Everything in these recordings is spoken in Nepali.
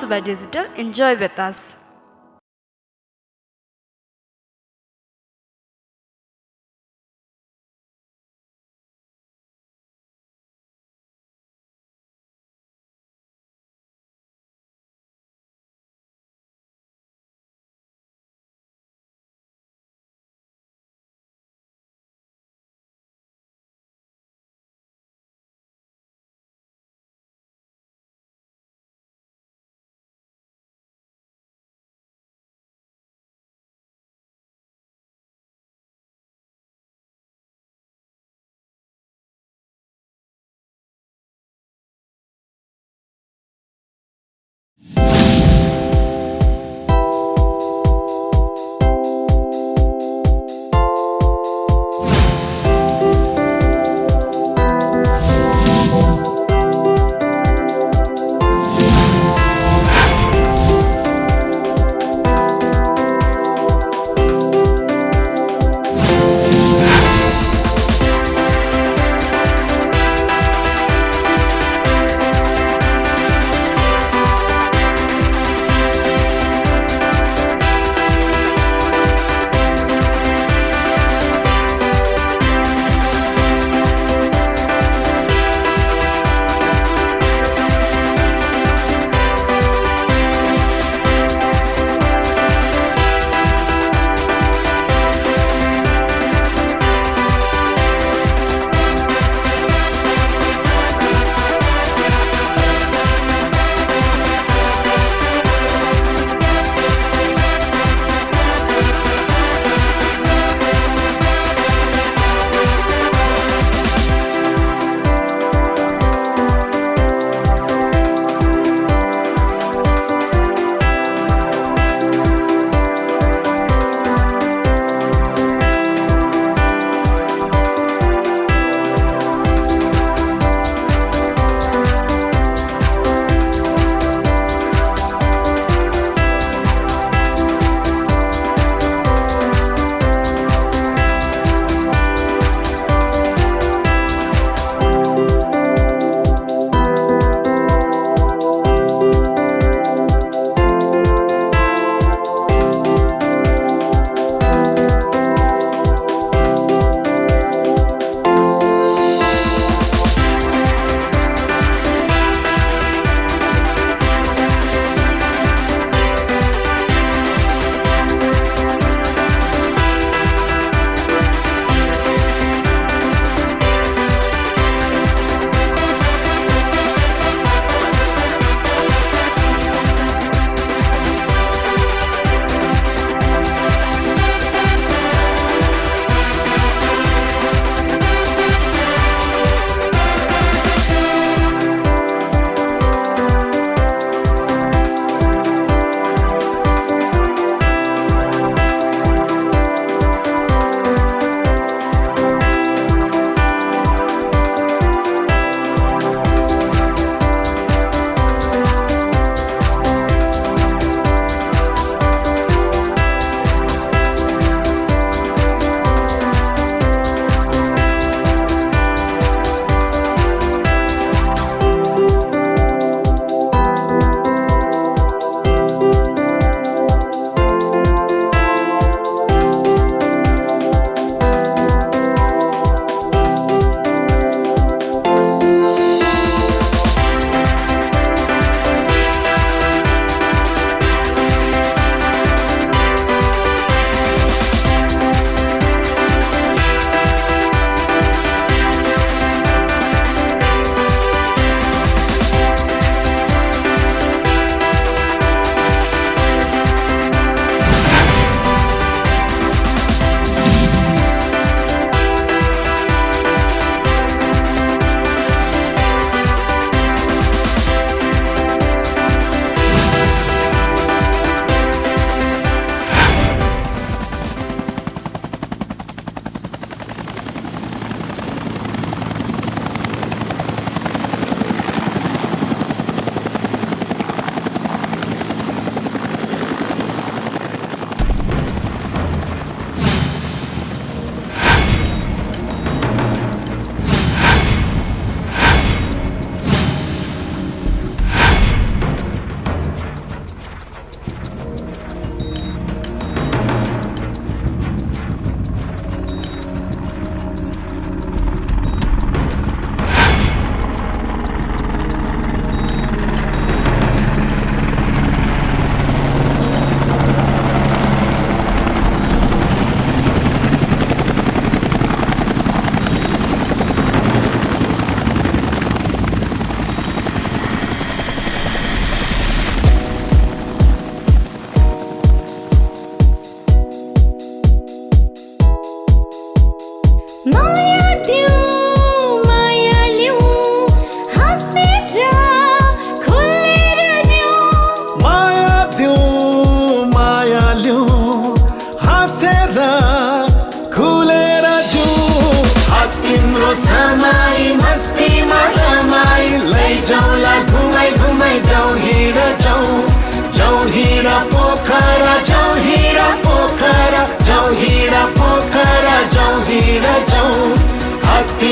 to by Digital. Enjoy with us.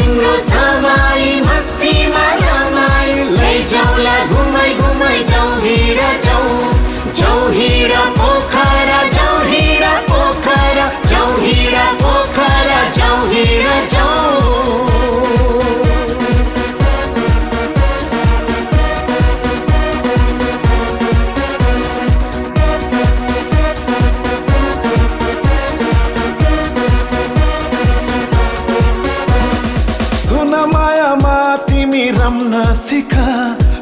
तिम्रो समाई मस्तीमा रमाई लैजाउला घुमाई घुमाई जाऊ हिँड पोखरा जाऊ हिँड पोखरा जाऊ हिँड पोखरा जाऊ हिँड जाऊ रम्न सिक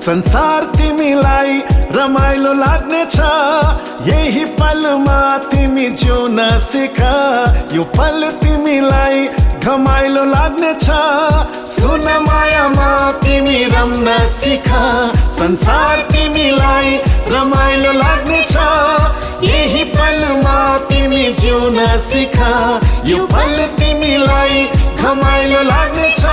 संसार तिमीलाई रमाइलो लाग्नेछ यही पलमा तिमी जिउन सिक यो पल तिमीलाई घमाइलो लाग्नेछ सुन मायामा तिमी रम्न सिक संसार तिमीलाई रमाइलो लाग्नेछ यही पलमा तिमी जिउन सिक यो पल तिमीलाई घमाइलो लाग्नेछ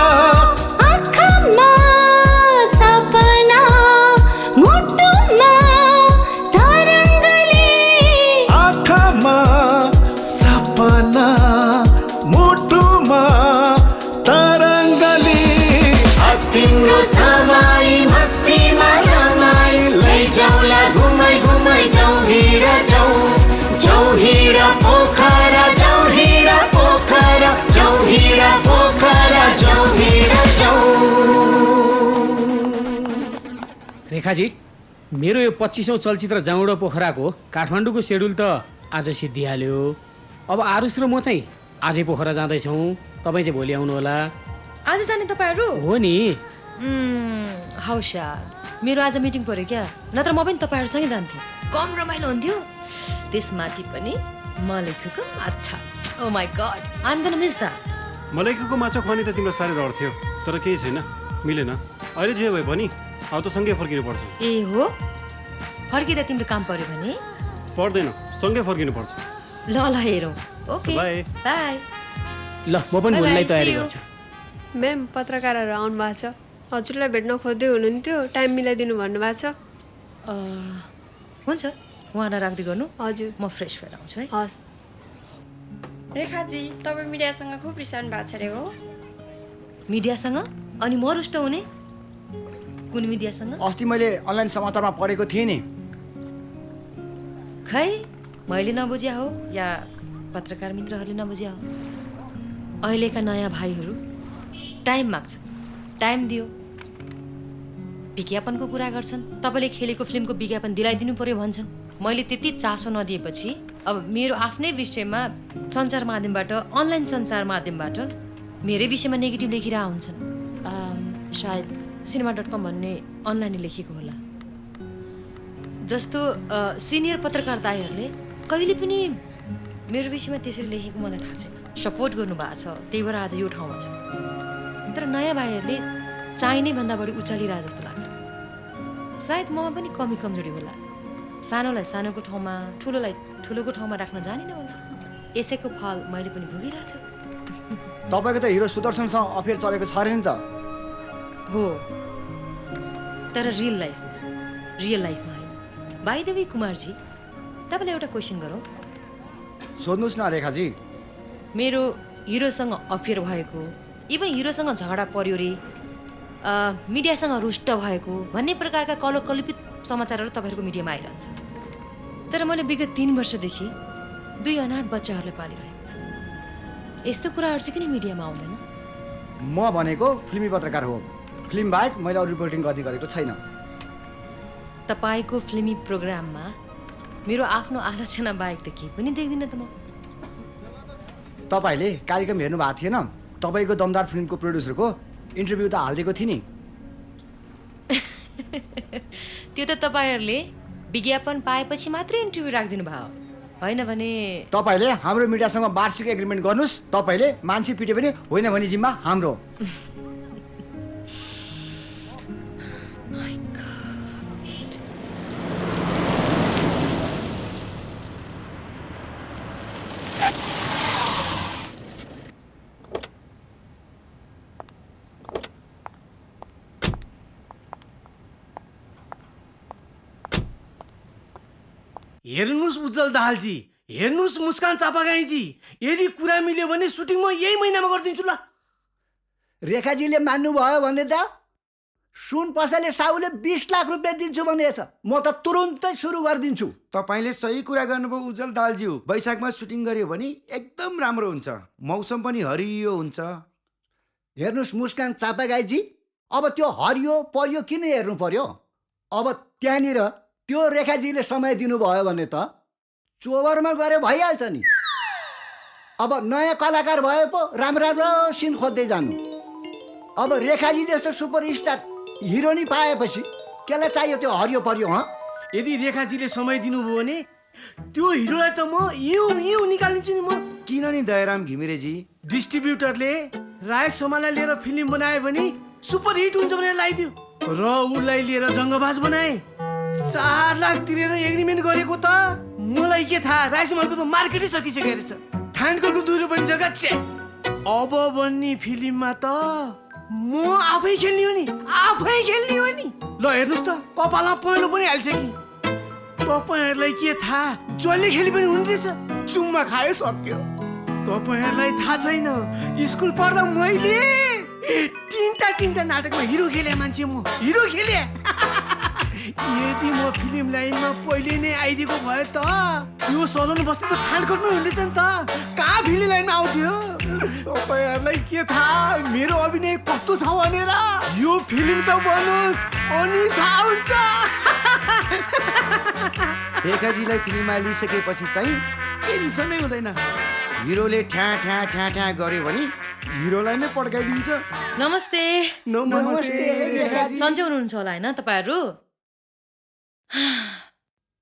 तिम्रो समाई मस्तीमा रमाई लैजाउला घुमाई घुमाई जाऊ हिँड पोखरा जाऊ हिँड पोखरा जाऊ हिँड पोखरा जाऊ हिँड रेखाजी, मेरो यो 25औं चलचित्र जाउँ र पोखराको काठमाडौँको सेड्युल त आज सिद्धिहाल्यो। अब आरुष र म चाहिँ आजै पोखरा जाँदैछौँ। तपाईँ चाहिँ भोलि आउनु होला। आज जाने तपाईहरु? हो नि। हौशा, मेरो आज मिटिङ पर्यो क्या, नत्र म पनि तपाईहरुसँगै जान्थे। कम रमाइलो हुन्थ्यो। त्यसमाथि पनि मलेकुको माछा। Oh my God, I am gonna miss that. मलेकुको माछा खुवानी त तिम्रो साह्रै रहर थियो, तर केही छैन, मिलेन। अहिले जे भए पनि अब त सँगै फर्किनु पर्छ। ए हो, फर्किँदा तिम्रो काम पर्यो भने? पर्दैन, सँगै फर्किनु पर्छ। ल ल हेरौँ। Okay by by. ल म पनि भोलिलाई तयारी गर्छु। म्याम, पत्रकारहरू आउनु भएको छ। हजुरलाई भेट्न खोज्दै हुनुहुन्थ्यो, टाइम मिलाइदिनु भन्नुभएको छ। हुन्छ, उहाँलाई राख्दै गर्नु। हजुर, म फ्रेस भएर आउँछु है। हस्। रेखाजी, तपाईँ मिडियासँग खुब रिसाउनु भएको छ रे हो? मिडियासँग? अनि म रुष्ट हुने? कुन मिडियासँग? अस्ति मैले अनलाइन समाचारमा पढेको थिएँ नि। खै मैले नबुझ्या हो या पत्रकार मित्रहरूले नबुझ्या हो? अहिलेका नयाँ भाइहरू टाइम माग्छ, टाइम दियो। विज्ञापनको कुरा गर्छन्, तपाईँले खेलेको फिल्मको विज्ञापन दिलाइदिनु पर्यो भन्छन्। मैले त्यति चासो नदिएपछि अब मेरो आफ्नै विषयमा सञ्चार माध्यमबाट, अनलाइन सञ्चार माध्यमबाट मेरै विषयमा नेगेटिभ लेखिरहेको हुन्छन्। सायद cinema.com भन्ने अनलाइनले लेखेको होला। जस्तो सिनियर पत्रकार दाइहरूले कहिले पनि मेरो विषयमा त्यसरी लेखेको मलाई थाहा छैन। सपोर्ट गर्नुभएको छ, त्यही भएर आज यो ठाउँमा छु। तर नयाँ भाइहरूले चाहिने भन्दा बढी उचालिरहे जस्तो लाग्छ। सायद ममा पनि कमी कमजोरी होला। सानोलाई सानोको ठाउँमा, ठुलोलाई ठुलोको ठाउँमा राख्न जानिन होला। यसैको फल मैले पनि भोगिरहेको छु। तपाईँको त हिरो सुदर्शनसँग अफेयर चलेको छ अरे नि त? हो, तर रियल लाइफमा होइन। बाइ द वे कुमारजी, तपाईँलाई एउटा क्वेसन गरौँ? सोध्नुहोस् न रेखाजी। मेरो हिरोसँग अफेयर भएको, इभन हिरोसँग झगडा पर्यो रे, मिडियासँग रुष्ट भएको भन्ने प्रकारका कल्पित समाचारहरू तपाईँहरूको मिडियामा आइरहन्छ। तर मैले विगत 3 वर्षदेखि 2 अनाथ बच्चाहरूलाई पालिरहेको छु। यस्तो कुराहरू चाहिँ किन मिडियामा आउँदैन? म भनेको फिल्मी पत्रकार हो। फिल्म बाहेक मैले अरू रिपोर्टिङ गर्ने गरेको छैन। तपाईँको फिल्मी प्रोग्राममा मेरो आफ्नो आलोचना बाहेक त केही पनि देख्दिनँ त म। तपाईँले कार्यक्रम हेर्नु भएको थिएन? तपाईँको दमदार फिल्मको प्रोड्युसरको इन्टरभ्यू त हालिदिएको थिएँ नि। त्यो त तपाईँहरूले विज्ञापन पाएपछि मात्रै इन्टरभ्यू राखिदिनु भयो, होइन भने? तपाईँले हाम्रो मिडियासँग वार्षिक एग्रिमेन्ट गर्नुहोस्। तपाईँले मान्छे पिटे पनि होइन भने जिम्मा हाम्रो। हेर्नुहोस् उज्जवल दाहालजी, हेर्नुहोस् मुस्कान चापागाईजी, यदि कुरा मिल्यो भने सुटिङ म यही महिनामा गरिदिन्छु ल। रेखाजीले मान्नुभयो भने त सुन पसले साहुले 20 लाख रुपियाँ दिन्छु भनेछ। म त तुरुन्तै सुरु गरिदिन्छु। तपाईँले सही कुरा गर्नुभयो उज्जवल दालज्यू। वैशाखमा सुटिङ गर्यो भने एकदम राम्रो हुन्छ, मौसम पनि हरियो हुन्छ। हेर्नुहोस् मुस्कान चापागाईजी, अब त्यो हरियो परियो किन हेर्नु पर्यो? अब त्यहाँनिर त्यो रेखाजीले समय दिनुभयो भने त चोबरमा गएर भइहाल्छ नि। अब नयाँ कलाकार भए पो राम्रो राम्रो सिन खोज्दै जानु। अब रेखाजी जस्तो सुपरस्टार हिरोनी पाएपछि केलाई चाहियो त्यो हरियो परियो? यदि रेखाजीले समय दिनुभयो भने त्यो हिरोलाई त म यौँ निकालिदिन्छु नि। म किन नि दयाराम घिमिरेजी? डिस्ट्रिब्युटरले राय समालाई लिएर फिल्म बनायो भने सुपर हिट हुन्छ भनेर लगाइदियो र उसलाई लिएर जङ्गबाज बनाए। 4 लाख तिरेर एग्रिमेन्ट गरेको त मलाई के थाहा, राय समालको त मार्केटै सकिसकेको रहेछ। थानकोटको 2 रुपियाँ जग्गा चेक। अब बन्ने फिल्ममा त म आफै खेल्ने हो नि, आफै खेल्ने हो नि। ल हेर्नुहोस् त कपालमा पहेँलो पनि हाल्छ कि। तपाईँहरूलाई के थाहा, जसले खेले पनि हुने रहेछ। चुम्मा खायो सक्यो। तपाईँहरूलाई थाहा छैन, स्कुल पढ्दा मैले 3टा नाटकमा हिरो खेले मान्छे। म हिरो खेले। यदि म फिल्म लाइनमा पहिले नै आइदिएको भए त यो सदन बस्ती त थानकोटमै हुनेछ नि त। कहाँ फिल्म लाइनमा आउँथ्यो? तपाईँहरूलाई के थाहा मेरो अभिनय कस्तो छ भनेर? यो फिल्म त बनोस् अनि थाहा हुन्छ। रेखाजीलाई फिल्ममा लिइसकेपछि चाहिँ टेन्सनै हुँदैन। हिरोले ठ्या ठ्या ठ्या ठ्या गर्यो भने हिरोलाई नै पड्काइदिन्छ। नमस्ते। नमस्ते रेखाजी। सन्चै हुनुहुन्छ होला होइन तपाईँहरू?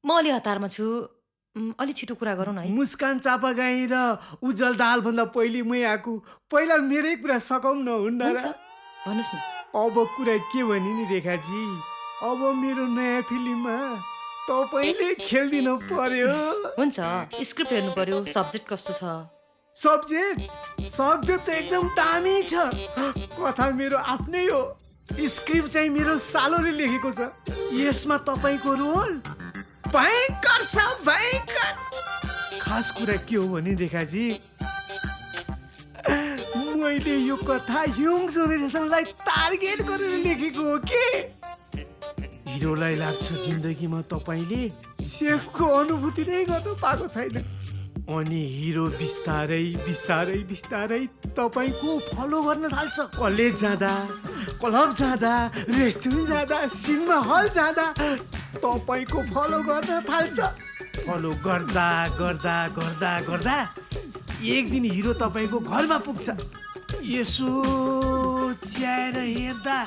म अलि हतारमा छु, अलि छिटो कुरा गरौँ न है। मुस्कान चापागाई र उज्जवल दाहाल भन्दा पहिले मै आएको। पहिला मेरै कुरा सकाउँ न हुन्न र? भन्नुहोस् न। अब कुरा के भने नि रेखाजी, अब मेरो नयाँ फिल्ममा तपाईँले खेलिदिनु पर्यो। हुन्छ, स्क्रिप्ट हेर्नु पर्यो, सब्जेक्ट कस्तो छ। सब्जेक्ट त एकदम दामी छ। कथा मेरो आफ्नै हो, स्क्रिप्ट चाहिँ मेरो सालोले लेखेको छ। यसमा तपाईँको रोल भयङ्कर छ, भयङ्कर। खास कुरा के हो भने रेखाजी, मैले यो कथा यङ जेनेरेसनलाई टार्गेट गरेर लेखेको हो के। हिरोलाई लाग्छ जिन्दगीमा तपाईँले सेक्सको अनुभूति नै गर्न पाएको छैन, अनि हिरो बिस्तारै बिस्तारै बिस्तारै तपाईँको फलो गर्न थाल्छ। कलेज जाँदा, क्लब जाँदा, रेस्टुरेन्ट जाँदा, सिनेमा हल जाँदा तपाईँको फलो गर्न थाल्छ। फलो गर्दा गर्दा गर्दा गर्दा एक दिन हिरो तपाईँको घरमा पुग्छ। यसो च्याएर हेर्दा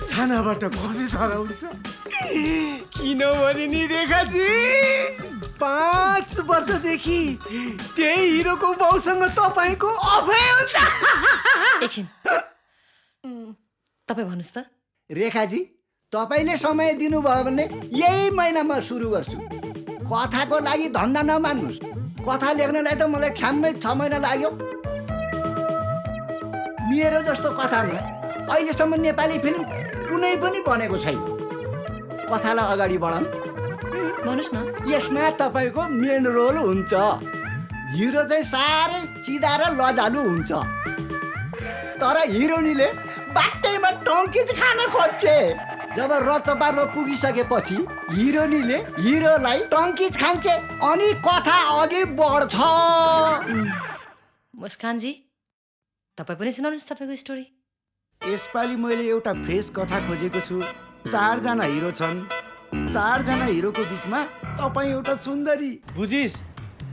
छानाबाट खसी सराउँछ। किनभने नि रेखाजी 5 वर्षदेखि त्यही हिरोको बाउसँग तपाईँको अफेयर हुन्छ। एकछिन, तपाईँ भन्नुहोस् त। रेखाजी, तपाईँले समय दिनुभयो भने यही महिनामा सुरु गर्छु। कथाको लागि धन्दा नमान्नुहोस्। कथा लेख्नलाई त मलाई ठ्याम्मै 6 महिना लाग्यो। मेरो जस्तो कथामा अहिलेसम्म नेपाली फिल्म कुनै पनि बनेको छैन। कथालाई अगाडि बढाउँ। भन्नुहोस् न। यसमा तपाईँको मेन रोल हुन्छ। हिरो चाहिँ साह्रै सिधा र लजालु हुन्छ, तर हिरोनीले बाटैमा टङ्किज खान खोज्छे। जब रचपारमा पुगिसकेपछि हिरोनीले हिरोलाई टङ्किज खान्छ, अनि कथा अघि बढ्छ। मुस्कानजी, तपाईँ पनि सुनाउनुहोस् तपाईँको स्टोरी। यसपालि मैले एउटा फ्रेस कथा खोजेको छु। 4 जना हिरो छन्, 4 जना हिरोको बिचमा तपाईँ एउटा सुन्दरी। बुझिस,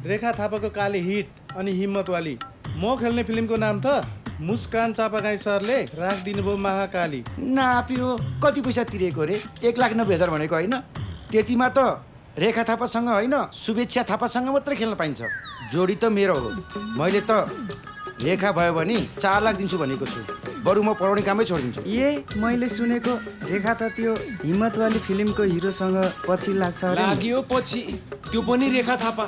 रेखा थापाको काले हिट अनि हिम्मतवाली। म खेल्ने फिल्मको नाम त मुस्कान चापागाई सरले राखिदिनु भयो महाकाली। नाप्यो, कति पैसा तिरेको रे? 1,90,000 भनेको होइन? त्यतिमा त रेखा थापासँग होइन, शुभेच्छा थापासँग मात्रै खेल्न पाइन्छ। जोडी त मेरो हो। मैले त रेखा भयो भने 4 लाख दिन्छु भनेको छु। बरु म पढाउने कामै छोडिदिन्छु। मैले सुनेको रेखा त त्यो हिम्मतवाली फिल्मको हिरोसँग पछि लाग्छ अरे। लाग्यो पछि, त्यो पनि रेखा थापा।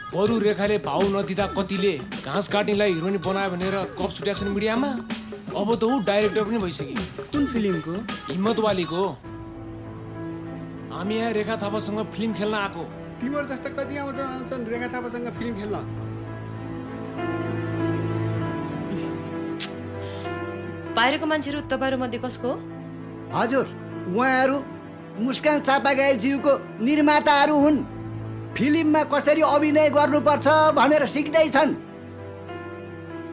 बरु रेखाले भाउ नदिँदा कतिले घाँस काट्नेलाई हिरोनी बनायो भनेर कप छुट्याएको छन् मिडियामा। अब त ऊ डाइरेक्टर पनि भइसक्यो। कुन फिल्मको? हिम्मतवालीको। हामी यहाँ रेखा थापासँग फिल्म खेल्न आएको। तिम्रो जस्तो कति आउँछन् रेखा थापासँग फिल्म खेल्न? बाहिरको मान्छेहरू तपाईँहरूमध्ये कसको हो? हजुर उहाँहरू मुस्कान चापागाईज्यूको निर्माताहरू हुन्। फिल्ममा कसरी अभिनय गर्नुपर्छ भनेर सिक्दैछन्।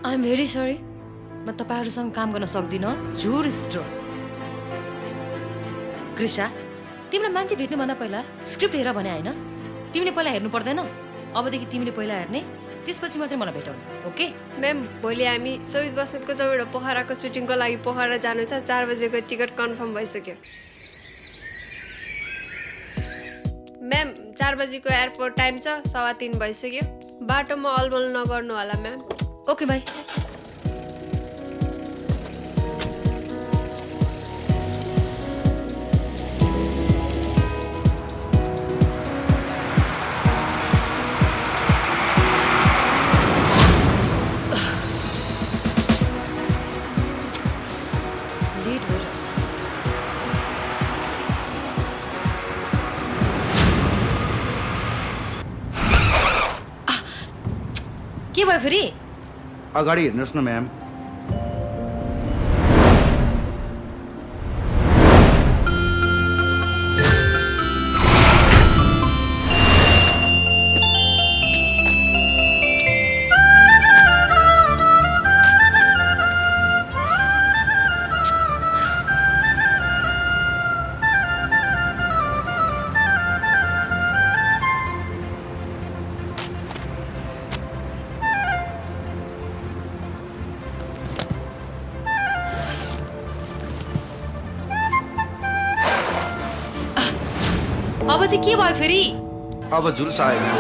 आइ एम भेरी सरी, म तपाईँहरूसँग काम गर्न सक्दिनँ। जुरिस्टो कृषा, तिमीलाई मान्छे भेट्नुभन्दा पहिला स्क्रिप्ट हेर भने होइन? तिमीले पहिला हेर्नु पर्दैन? अबदेखि तिमीले पहिला हेर्ने, त्यसपछि मात्रै मलाई भेटाउने, ओके? म्याम भोलि हामी शहीद बस्नेतको जौडा पोखराको सुटिङको लागि पोखरा जानु छ। 4 बजेको टिकट कन्फर्म भइसक्यो। म्याम 4 बजेको एयरपोर्ट टाइम छ, 3:15 भइसक्यो। बाटोमा अलबल नगर्नु होला म्याम। ओके भाइ। के भयो फेरि? अगाडि हेर्नुहोस् न म्याम। अब चाहिँ के भयो फेरि? अब जुल्स आयो म्याम।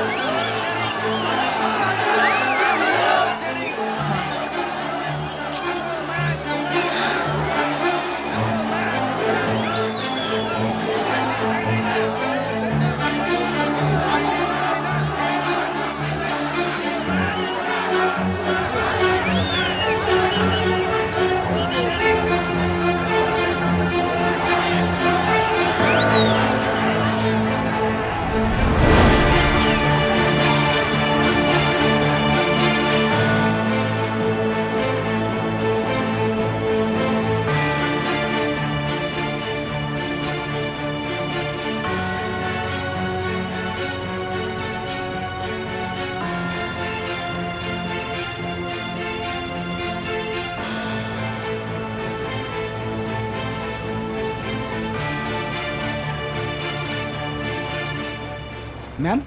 म्याम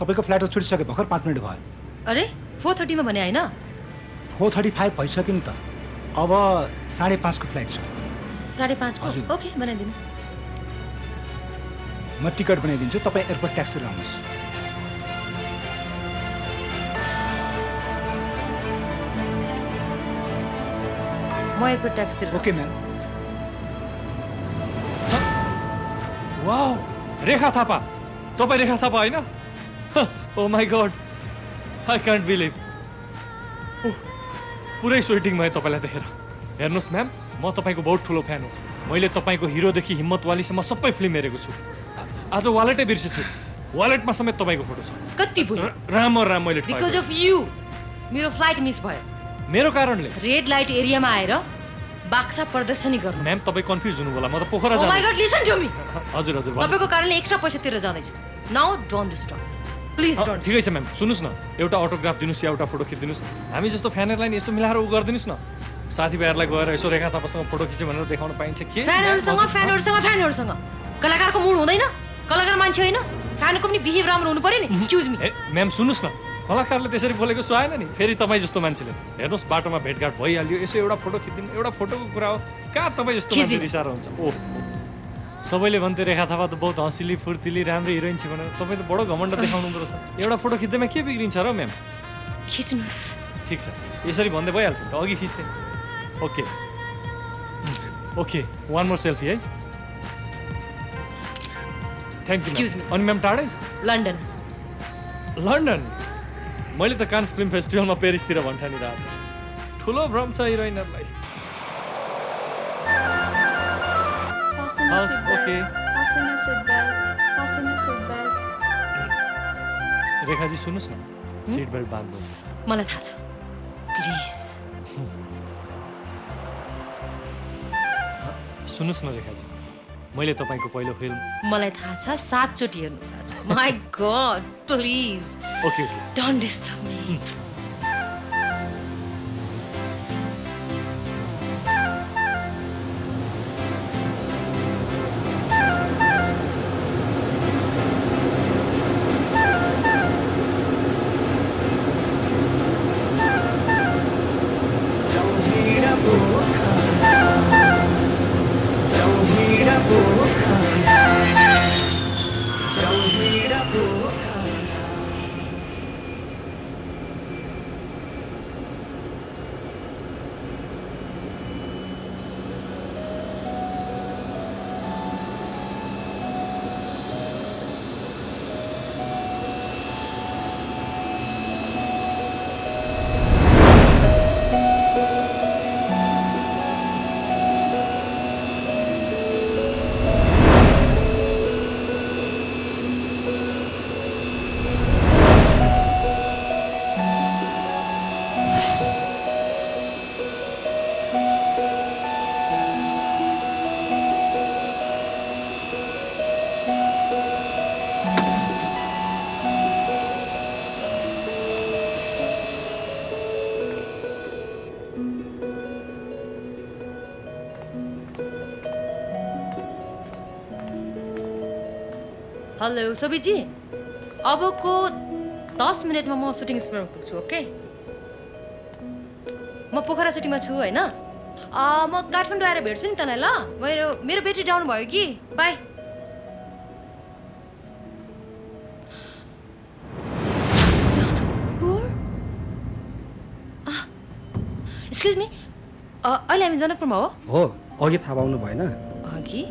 तपाईँको फ्लाइट छुटिसके भर्खर 5 मिनट भयो। अरे 4:30 भने होइन? 4:35 भइसक्यो नि त। अब 5:30 को फ्लाइट छ। 5:30 को? हजुर। ओके, बनाइदिनु। म टिकट बनाइदिन्छु, तपाईँ एयरपोर्ट ट्याक्सी लिएर आउनुहोस्। म एयरपोर्ट ट्याक्सी लिएर okay ma'am. Wow, Rekha Thapa. तपाईँ रेखा थापा होइन? Oh my god, I can't believe. पुरै स्वेटिङ भयो तपाईँलाई देखेर। हेर्नुहोस् म्याम, म तपाईँको बहुत ठुलो फ्यान हो। मैले तपाईँको हिरोदेखि हिम्मतवालीसम्म सबै फिल्म हेरेको छु। आज वालेटै बिर्सेछु। वालेटमा समेत तपाईँको फोटो छ। कति भुल? राम मैले ठगेँ। बिकज अफ यु मेरो फ्लाइट मिस भयो। मेरो कारणले? रेड लाइट एरियामा आएर बाक्सा प्रदर्शनी गर्नु। म्याम तपाईँ कन्फ्युज हुनु होला, म त पोखरा Oh my जान्छु। God, listen to me. हजुर हजुर तपाईको कारणले एक्स्ट्रा पैसा तिरेर जाँदैछु। Now don't disturb, please don't. ठिकै छ म्याम, सुन्नुहोस् न, एउटा अटोग्राफ दिनुहोस् या एउटा फोटो खिचिदिनुहोस्। हामी जस्तो फ्यानहरूलाई नि यसो मिलाएर उ गरिदिनुहोस् न। साथीभाइहरूलाई गएर यसो रेखा थापासँग फोटो खिच्यो भनेर देखाउन पाइन्छ के? फ्यानहरुसँग कलाकारको मुड हुँदैन? कलाकार मान्छे होइन? फ्यानको पनि बिहेभ राम्रो हुनु पर्यो नि। Excuse me. म्याम सुन्नुहोस् न, कलाकारले त्यसरी बोलेको सुहाएन नि। फेरि तपाईँ जस्तो मान्छेले हेर्नुहोस् बाटोमा भेटघाट भइहाल्यो, यसो एउटा फोटो खिचिदिनु, एउटा फोटोको कुरा हो। कहाँ तपाईँ जस्तो मान्छे रिसाएर हुन्छ? ओह, सबैले भन्थे रेखा थापा त बहुत हँसिली फुर्तिली राम्रो हिरोइन छ भनेर। तपाईँ त बडो घमण्ड देखाउनु हुँदो रहेछ। एउटा फोटो खिच्दैमा के बिग्रिन्छ र म्याम? खिच्नुहोस्। ठिक छ, यसरी भन्दै भइहाल्थ्यो त, अघि खिच्थेँ। Okay okay, one more selfie है। Thank you. अनि म्याम टाढै? लन्डन। लन्डन? मैले त कान्स फिल्म फेस्टिभलमा पेरिसतिर भन्ठानिरहेको थिएँ। ठुलो भ्रम छ हिरोइनहरूलाई। ओके रेखाजी सुन्नुहोस् न, सिट बेल्ट बाँध्नु। मलाई थाहा छ, प्लिज। सुन्नुहोस् न रेखाजी, मैले तपाईँको पहिलो फिल्म मलाई थाहा छ 7 चोटि हेर्नु भएको छ। My god please okay don't disturb me. Hello सोभिजी, अबको 10 मिनटमा म सुटिङ स्पटमा पुग्छु। ओके, म पोखरा सुटिङमा छु होइन। म काठमाडौँ आएर भेट्छु नि तँलाई ल। मेरो ब्याट्री डाउन भयो कि। बाई। जनकपुर? एक्सक्युज मी, अहिले हामी जनकपुरमा हो, अघि थाहा पाउनु भएन? अघि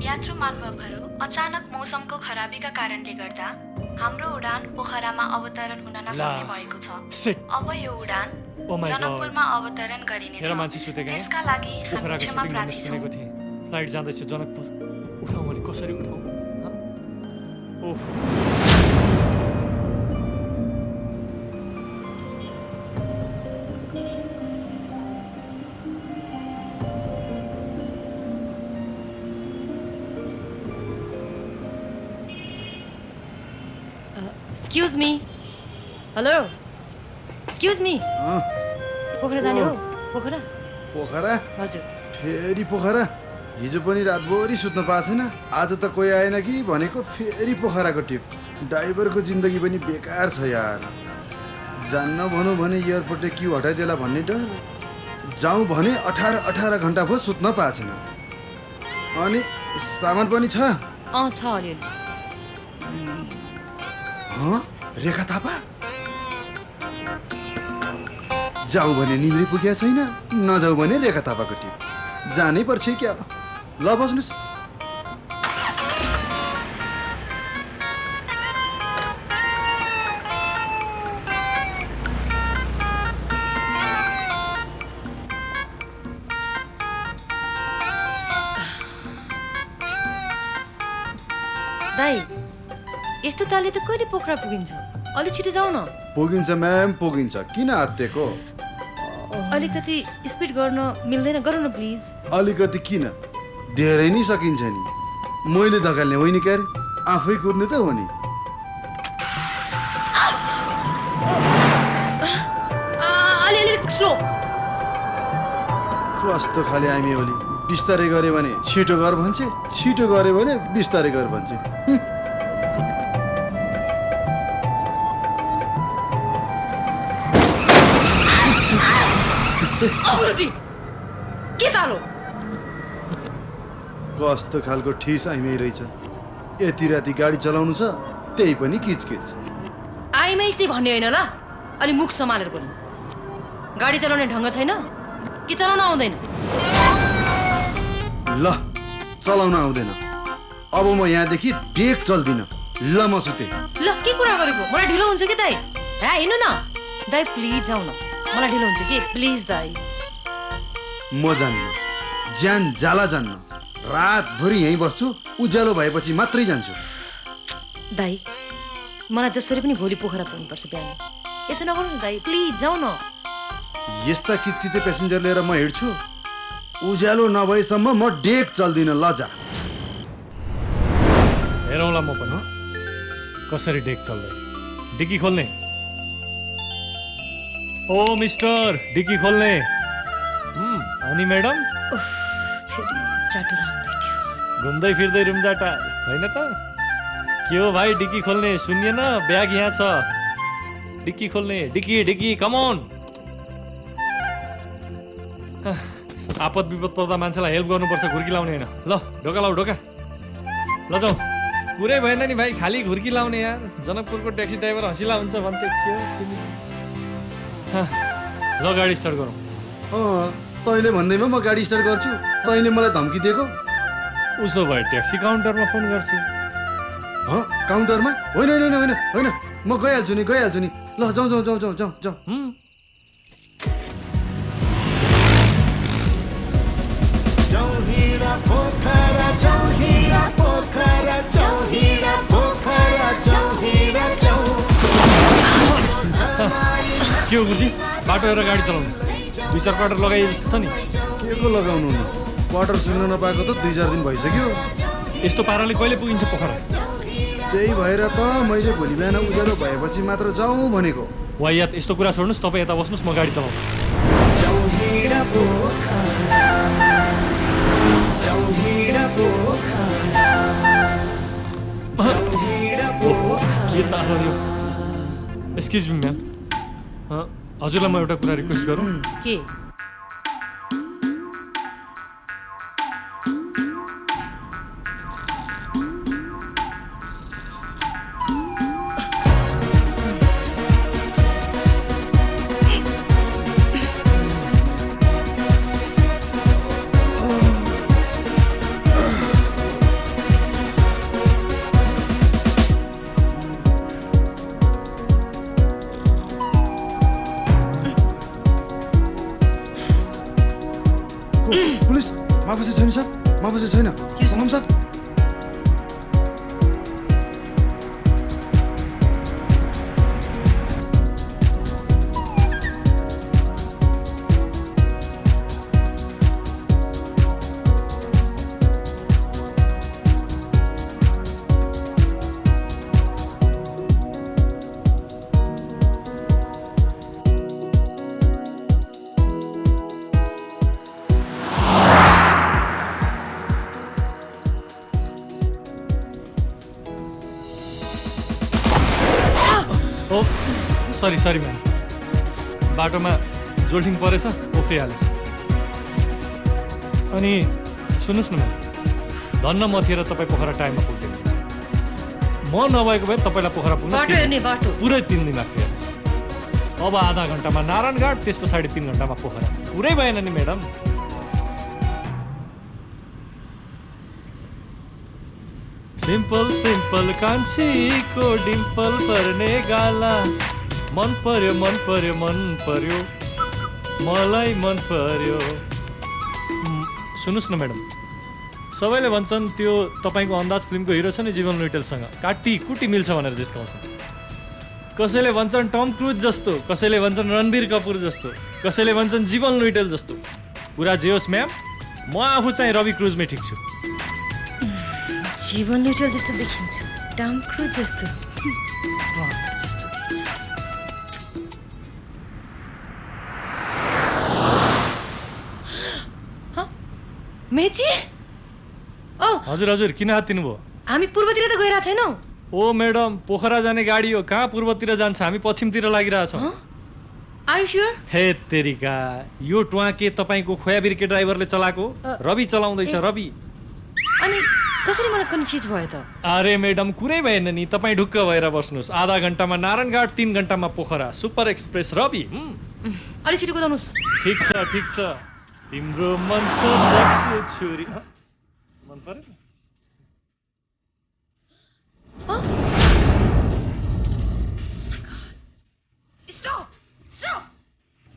यात्रु महानुभावहरू, अचानक मौसमको खराबीका कारणले गर्दा हाम्रो उडान पोखरामा अवतरण हुन नसक्ने भएको छ। अब यो उडान जनकपुरमा अवतरण गरिनेछ। त्यसका लागि हामी क्षमा प्रार्थी छौँ। फ्लाइट जाँदैछ जनकपुर, उठाउँ भने कसरी उठाउँ? Oh excuse me. Hello excuse me, Pokhara जाने हो? पोखरा पोखरा? हजुर। फेरि पोखरा? हिजो पनि रातभरि सुत्न पाएको छैन, आज त कोही आएन कि भनेको फेरि पोखराको टिप। ड्राइभरको जिन्दगी पनि बेकार छ यार। जान्न भनौँ भने एयरपोर्टले क्यु हटाइदिएला भन्ने डर, जाउँ भने 18 घन्टा भयो सुत्न पाएको छैन। अनि सामान पनि छ? छ अलिअलि। रेखा थापा? जाऊ भने निन्द्री पुगेको छैन, नजाऊ भने रेखा थापाको टिप। जानै पर्छ क्या? ल बस्नुहोस्। दाइ, यस्तो तालले त कहिले पोखरा पुगिन्छ? अलि छिटो जाऊ न। पुगिन्छ म्याम, पुगिन्छ। किन हात्तेको? अलिकति स्पिड गर्न मिल्दैन? गरौँ न प्लिज। अलिकति किन? धेरै नै सकिन्छ नि। मैले धकाल्ने होइन क्या, आफै कुद्ने त हो नि। अलि स्लो। कस्तो खाले आइमी ओली। बिस्तारै गऱ्यो भने छिटो गर भन्छ, छिटो गऱ्यो भने बिस्तारै गर भन्छ। गुरुजी के तालो? कस्तो खालको ठिस आइमै रहेछ। यति राति गाडी चलाउनु छ, त्यही पनि किचकिच। आइमै चाहिँ भन्ने होइन ल, अलि मुख सम्हालेर बोल्नु। गाडी चलाउने ढङ्ग छैन कि चलाउन आउँदैन? ल, चलाउन आउँदैन। अब म यहाँदेखि डेक चल्दिनँ। ल म सुते। ल के कुरा गरेको? मलाई ढिलो हुन्छ कि दाइ? हिँड्नु न दाइ, प्लिज जाऊ न। मलाई ढिलो हुन्छ कि प्लिज दाइ। म जान्न, ज्यान जाला जान्न। रातभरि यहीँ बस्छु, उज्यालो भएपछि मात्रै जान्छु। दाइ, मलाई जसरी पनि भोलि पोखरा पुग्नुपर्छ बिहान। यसो नगर्नु न दाइ, प्लिज जाऊ न। यस्ता किचकिचे पेसेन्जर लिएर म हिँड्छु? उज्यालो नभएसम्म म डेक चल्दिनँ लजा। हेरौँला म पनि कसरी डेक चल्दै। डिक्की खोल्ने। ओ मिस्टर डिक्की खोल्ने। अनि म्याडम फेरि चाटुराम भेट्यो। घुम्दै फिर्दै रुम्जाटा होइन त? के हो भाइ डिक्की खोल्ने सुनिएन? ब्याग यहाँ छ। डिक्की खोल्ने। Dickey dickey come on. आपद विपद पर्दा मान्छेलाई हेल्प गर्नुपर्छ, घुर्की लाउने होइन। ल ढोका लाऊ ढोका। ल जाउँ। कुरै भएन नि भाइ, खालि घुर्की लाउने यार। जनकपुरको ट्याक्सी ड्राइभर हँसिला हुन्छ भन्थे के हो तिमी। ल गाडी स्टार्ट गरौँ। तैँले भन्दैमा म गाडी स्टार्ट गर्छु, तैँले मलाई धम्की दिएको? उसो भए ट्याक्सी काउन्टरमा फोन गर्छु। काउन्टरमा? होइन होइन होइन होइन, म गइहाल्छु नि गइहाल्छु नि। ल जाउँ जाउँ जाउँ जाउँ जाउँ जाउँ। जौहिरा पोखरा जौहिरा पोखरा जौहिरा पोखरा जौहिरा जौ। के हो गुरुजी, बाटो हेरेर गाडी चलाउनु। 2-4 क्वार्टर लगाइए जस्तो छ नि। के को लगाउनु नि, क्वार्टर सुन्न नपाएको त 2-4 दिन भइसक्यो। यस्तो पाराले कहिले पुगिन्छ पोखरा? त्यही भएर त मैले भोलि बिहान उज्यालो भएपछि मात्र जाउँ भनेको। वायात यस्तो कुरा छोड्नुहोस्, तपाईँ यता बस्नुहोस्, म गाडी चलाउँछु। जौहिरा पोखरा जौहिरा पोखरा जौहिरा पोखरा। के तारो यो? एक्सक्युज मी म्याम, हजुरलाई म एउटा कुरा रिक्वेस्ट गरौँ? के? पुलिस माफी छैन सर, माफी छैन। सलाम सर। सरी सरी म्याम, बाटोमा जोल्टिङ परेछ, उफ्रिहालेछ। अनि सुन्नुहोस् न म्याम, धन्न म थिएर तपाईँ पोखरा टाइममा पुग्दैन। म नभएको भए तपाईँलाई पोखरा पुग्न पुरै 3 दिन लाग्थ्यो। अब आधा घन्टामा नारायणघाट, त्यस पछाडि 3 घन्टामा पोखरा। पुरै भएन नि म्याडम। सिम्पल सिम्पल कान्छीको डिम्पल पर्ने गाला। मन पर्यो मन पर्यो मन पर्यो, मलाई मन पर्यो। सुन्नुहोस् न म्याडम, सबैले भन्छन् त्यो तपाईँको अन्दाज फिल्मको हिरो छ नि जीवन लुइटेलसँग काटी कुटी मिल्छ भनेर जिस्काउँछन्। कसैले भन्छन् टम क्रुज जस्तो, कसैले भन्छन् रणबीर कपुर जस्तो, कसैले भन्छन् जीवन लुइटेल जस्तो। कुरा जे होस् म्याम, म आफू चाहिँ रवि क्रुजमै ठिक छु। जीवन लुइटेल जस्तो देखिन्छु, टम क्रुज जस्तो। मेची? ओ हजुर हजुर, किन हात दिनुभयो? हामी पूर्वतिर त गइरहेको छैनौँ। ओ म्याडम, पोखरा जाने गाडी हो, कहाँ पूर्वतिर जान्छ? हामी पश्चिमतिर लागिरहेछौँ। Are you sure? हे तेरिका, यो ट्वाके तपाईँको खोया बिर्के ड्राइभरले चलाएको? रवि चलाउँदैछ, रवि। अनि कसरी मलाई कन्फ्युज भयो त? अरे म्याडम, कुरै भएन नि, तपाईँ ढुक्क भएर बस्नुहोस्। आधा घन्टामा नारायणघाट, 3 घन्टामा पोखरा। Super express Rabi. अलि छिटो कुदाउनुहोस्। ठिक छ ठिक छ, तिम्रो मनको जगको छुरी। मन पर्यो? स्टप स्टप,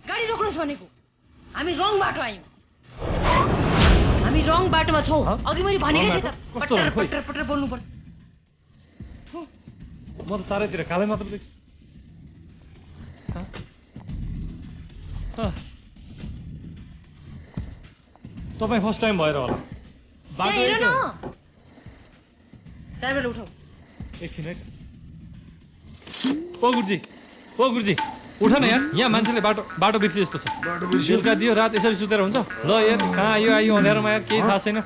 गाडी रोक्नुहोस् भनेको। हामी रङ बाटो आयौँ, हामी रङ बाटोमा छौँ। अघि मैले भनेकै थिएँ त, पट्टर पट्टर पट्टर बोल्नु पर्छ। म त चारैतिर कालै मात्र देख्छु। तपाईँ फर्स्ट टाइम भएर होला यहाँ हेर न ड्राइभरले उठाऊ एकछिन है ओ गुरुजी उठ न यहाँ मान्छेले बाटो बिर्सी जस्तो छ बेलुका दियो रात यसरी सुतेर हुन्छ ल यार कहाँ आयो अँध्यारोमा यार केही थाहा छैन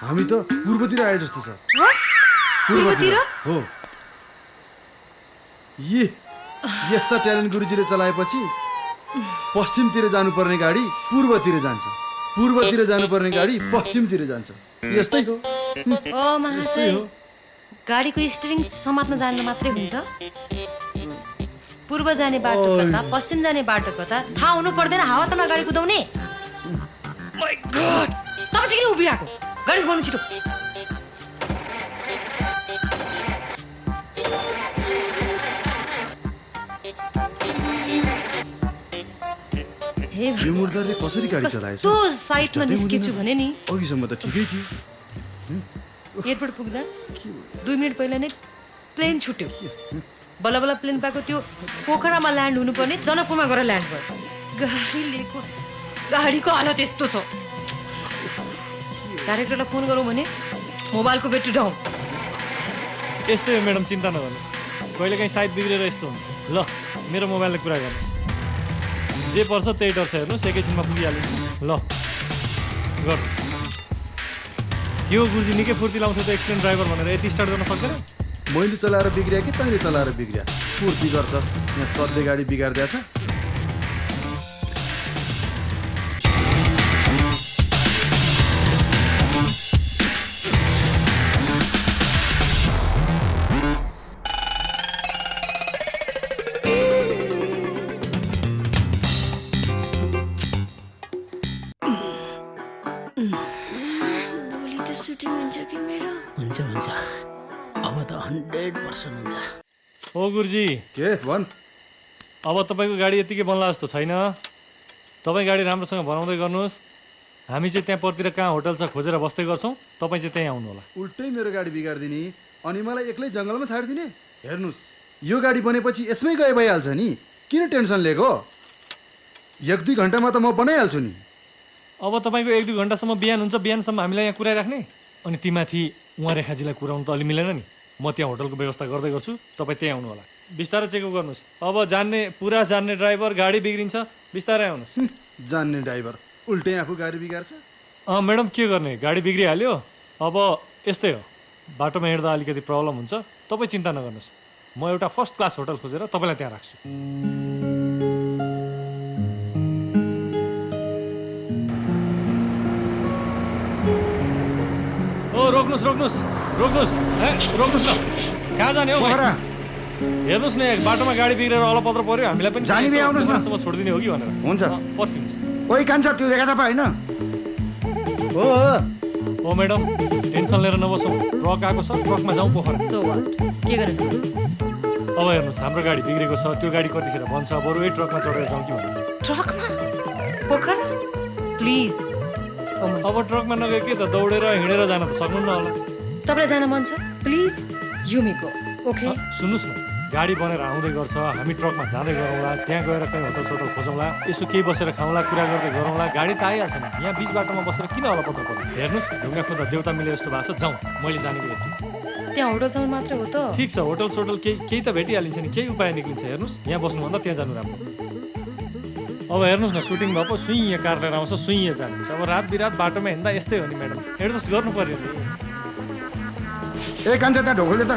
हामी त पूर्वतिर आए जस्तो छ पूर्वतिर हो यस्ता ट्यालेन्ट गुरुजीले चलाएपछि पश्चिमतिर जानुपर्ने गाडी पूर्वतिर जान्छ पूर्वतिर जानुपर्ने गाडी पश्चिमतिर जान्छ यस्तै हो ओ महाशय गाडीको स्टियरिङ समात्न जान्न मात्रै हुन्छ पूर्व जाने बाटो कता पश्चिम जाने बाटो कता थाहा हुनु पर्दैन हावातामा गाडी कुदाउने माय गॉड तपाईँ चाहिँ किन उभिरहेको गाडी कुदाउनु छिटो यो मुर्दाले कसरी गाडी चलाएछ कस्तो साइडमा निस्केछु भने नि अघिसम्म त ठिकै थियो एयरपोर्ट पुग्दा 2 मिनट पहिला नै प्लेन छुट्यो बल्ल बल्ल प्लेन पाएको त्यो पोखरामा ल्यान्ड हुनुपर्ने जनकपुरमा गएर ल्यान्ड भयो गाडीको हालत यस्तो छ डाइरेक्टरलाई फोन गरौँ भने मोबाइलको ब्याट्री डाउन यस्तै हो म्याडम चिन्ता नगर्नुहोस् कहिलेकाहीँ साइड बिग्रेर यस्तो हुन्छ ल मेरो मोबाइलले कुरा गर्नुहोस् जे पर्छ त्यही टर्छ हेर्नुहोस् एकैछिनमा पुगिहालिन्छ ल गर्नुहोस् यो गुरुजी निकै फुर्ती लाउँथ्यो त एक्सिडेन्ट ड्राइभर भनेर यति स्टार्ट गर्न सक्दैन मैले चलाएर बिग्रिया कि तैँले चलाएर बिग्रिया फुर्ती गर्छ यहाँ सधैँ गाडी बिगारिदिएछ हुन्छ अब त 100% हुन्छ ओ गुरुजी के भन् अब तपाईँको गाडी यतिकै बन्ला जस्तो छैन तपाईँ गाडी राम्रोसँग बनाउँदै गर्नुहोस् हामी चाहिँ त्यहाँ परतिर कहाँ होटल छ खोजेर बस्दै गर्छौँ तपाईँ चाहिँ त्यहीँ आउनु होला उल्टै मेरो गाडी बिगारिदिने अनि मलाई एक्लै जङ्गलमा छाडिदिने हेर्नुहोस् यो गाडी बनेपछि यसमै गए भइहाल्छ नि किन टेन्सन लिएको 1-2 घन्टामा त म बनाइहाल्छु नि अब तपाईँको 1-2 घन्टासम्म बिहान हुन्छ बिहानसम्म हामीलाई यहाँ कुराइराख्ने अनि तीमाथि उहाँ रेखाजीलाई कुराउनु त अलि मिलेन नि म त्यहाँ होटलको व्यवस्था गर्दै गर्छु तपाईँ त्यहीँ आउनु होला बिस्तारै चेकअप गर्नुहोस् अब पुरा जान्ने ड्राइभर गाडी बिग्रिन्छ बिस्तारै आउनुहोस् जान्ने ड्राइभर उल्टै आफू गाडी बिगार्छ म्याडम के गर्ने गाडी बिग्रिहाल्यो अब यस्तै हो बाटोमा हिँड्दा अलिकति प्रब्लम हुन्छ तपाईँ चिन्ता नगर्नुहोस् म एउटा फर्स्ट क्लास होटल खोजेर तपाईँलाई त्यहाँ राख्छु रोक्नुहोस् न कहाँ जाने हो हेर्नुहोस् न बाटोमा गाडी बिग्रेर अलपत्र पर्यो हामीलाई पनि आउनुहोस् न छोडिदिने हो कि भनेर हुन्छ पर्खिनुहोस् ओइ कान्छ त्यो रेखा थापा होइन ओ म्याडम टेन्सन लिएर नबसौँ ट्रक आएको छ ट्रकमा जाउँ पोखरा के गर्नु अब हेर्नुहोस् हाम्रो गाडी बिग्रेको छ त्यो गाडी कतिखेर बन्छ बरु यही ट्रकमा चढेर जाउँ कि भनेर ट्रकमा पोखरा प्लिज अब ट्रकमा नगए के त दौडेर हिँडेर जान त सक्नुहुन्न होला तपाईँलाई जान मन छ प्लिज युमीको ओके सुन्नुहोस् न गाडी बनेर आउँदै गर्छ हामी ट्रकमा जाँदै गरौँला त्यहाँ गएर कहीँ होटल सोटल खोजौँला यसो केही बसेर खाउँला कुरा गर्दै गरौँला गाडी त आइहाल्छ नि यहाँ बिच बाटोमा बसेर किन अलपत्र पर्नु हेर्नुहोस् ढुङ्गा खोज्दा देउता मिले जस्तो भएको छ जाउँ मैले जानेको यति त्यहाँ होटलसम्म मात्रै हो त ठिक छ होटल सोटल केही त भेटिहालिन्छ नि केही उपाय निक्लिन्छ हेर्नुहोस् यहाँ बस्नुभन्दा त्यहाँ जानु राम्रो अब हेर्नुहोस् न सुटिङ भएको सुइँ कार लिएर आउँछ सुइँ जानुहुन्छ अब रात बिरात बाटोमा हिँड्दा यस्तै हो नि म्याडम एडजस्ट गर्नु पर्यो नि ए कान्छ त्यहाँ ढोकल्दै त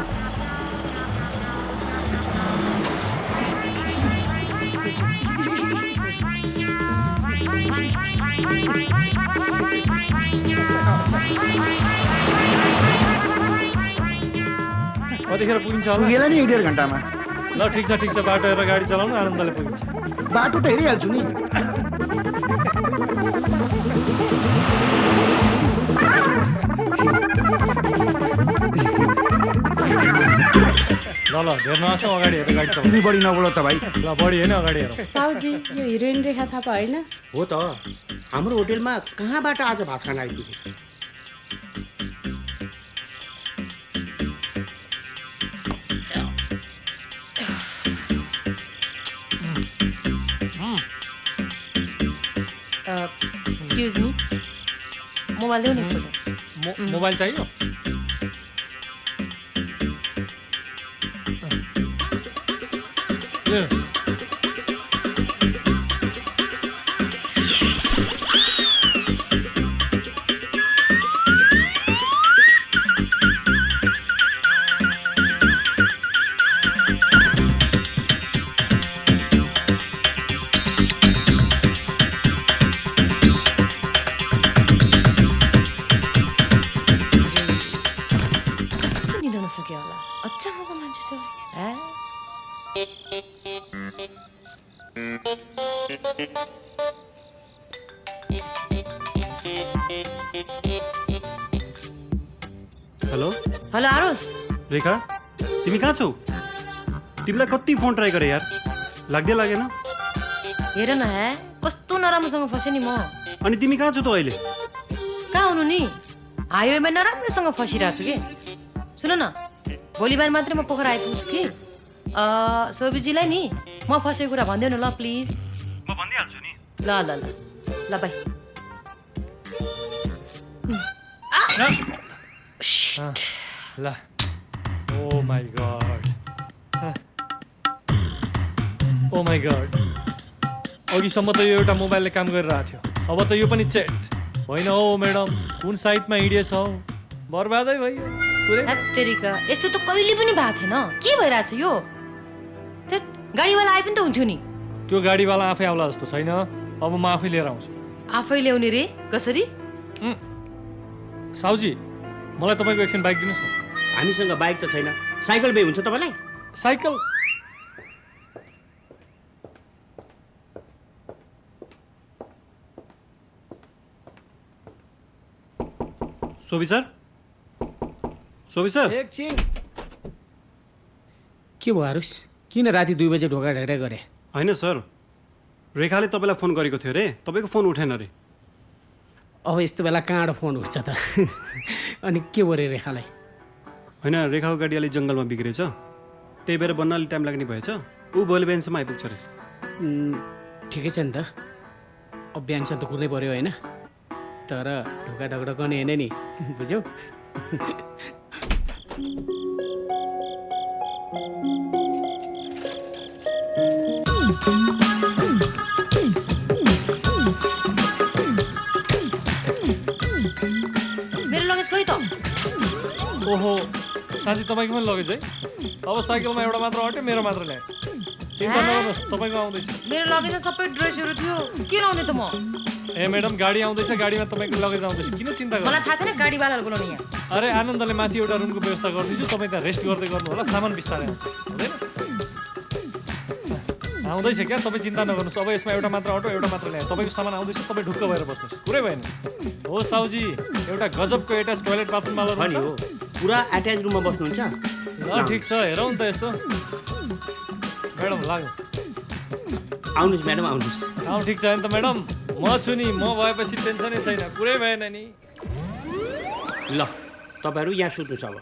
कतिखेर पुगिन्छ होला पुगेला नि 1.5 घन्टामा ल ठिक छ बाटो हेरेर गाडी चलाउनु आनन्दले पुगिन्छ बाटो त हेरिहाल्छु नि ल धेर नआसौँ अगाडि हेरेर गाडी चलाउनु तिमी बढी नबोल त भाइ ल बढी होइन अगाडि हेरौँ साउजी यो हिरोइन रेखा थापा होइन हो त हाम्रो होटेलमा कहाँबाट आज भात खान आइपुगेछ? एक्सक्यूज मी, मोबाइल देऊ न एकपल्ट। मोबाइल चाहियो? कस्तो निदाउन सक्यो होला? अचम्मको मान्छे छ है। हेलो हेलो आरोस, रेखा तिमी कहाँ छौ? तिमीलाई कति फोन ट्राई गरेँ यार, लाग्दै लागेन। हेर न है, कस्तो नराम्रोसँग फसेँ नि म। अनि तिमी कहाँ छौ त अहिले? कहाँ हुनु नि? हाइवेमा नराम्रोसँग फसिरहेको छु कि। सुन न, भोलि बिहान मात्रै म पोखरा आइपुग्छु कि। सोभिजीलाई नि म फसेको कुरा भनिदेऊ न ल प्लिज। म भनिदिइहाल्छु नि। ल ल ल ल बाई। ल oh my God, oh my God, अघिसम्म त यो एउटा मोबाइलले काम गरिरहेको थियो, अब त यो पनि चेट होइन। हो म्याडम, कुन साइटमा हिँडिएछ हौ? बर्बादै भयो पुरै। हत्तेरिका, यस्तो त कहिले पनि भएको थिएन। के भइरहेछ यो? त्यही गाडीवाला आए पनि त हुन्थ्यो नि। त्यो गाडीवाला आफै आउला जस्तो छैन, अब म आफै लिएर आउँछु। आफै ल्याउने रे? कसरी? साउजी, मलाई तपाईँको एकछिन बाइक दिनुहोस् न। हामीसँग बाइक त छैन, साइकल बे हुन्छ तपाईँलाई? साइकल? सोभी सर, सोभी सर। एकछिन। के भयो आरुष? किन राति 2 बजे ढोका ढेडा गरे? होइन सर, रेखाले तपाईँलाई फोन गरेको थियो अरे, तपाईँको फोन उठेन अरे। अब यस्तो बेला कहाँबाट फोन उठ्छ त? अनि के भयो रेखालाई? होइन, रेखाको गाडी अलिक जङ्गलमा बिग्रेछ, त्यही भएर बन्न अलिक टाइम लाग्ने भएछ। ऊ भोलि बिहानसम्म आइपुग्छ अरे। ठिकै छ नि त, अब बिहानसम्म त कुर्नै पऱ्यो होइन, तर ढोका ढकढकाउने होइन नि, बुझ्यौ? मेरो लगेज खोइ त। ओहो, साँच्ची तपाईँको पनि लगेज है? अब साइकलमा एउटा मात्र अट्यो, मेरो मात्र ल्याएँ। चिन्ता नगर्नुहोस्, तपाईँको आउँदैछ। मेरो लगेजमा सबै ड्रेसहरू थियो, के लाउने त म? ए म्याडम, गाडी आउँदैछ, गाडीमा तपाईँको लगेज आउँदैछ, किन चिन्ता गर्नु? मलाई थाहा छैन गाडीवालाहरू बोलाउने यहाँ। अरे आनन्दले माथि एउटा रुमको व्यवस्था गरिदिन्छु, तपाईँ त्यहाँ रेस्ट गर्दै गर्नु होला, सामान बिस्तारै आउँछ, हुँदैन? आउँदैछ क्या, तपाईँ चिन्ता नगर्नुहोस्। अब यसमा एउटा मात्र अटो, एउटा मात्र ल्याएँ, तपाईँको सामान आउँदैछ, तपाईँ ढुक्क भएर बस्नुहोस्, कुरै भएन। हो साउजी, एउटा गजबको एट्याच टोयलेट बाथरुमवाला रुम छ। पुरा एट्याच रुममा बस्नुहुन्छ? ल ठिक छ, हेरौँ नि त यसो। म्याडम लाग्नु। आउनुहोस् म्याडम, आउनुहोस्। ठिक छ नि त म्याडम, म छु नि, म भएपछि टेन्सनै छैन, कुरै भएन नि। ल तपाईँहरू यहाँ सुत्नुहोस् अब।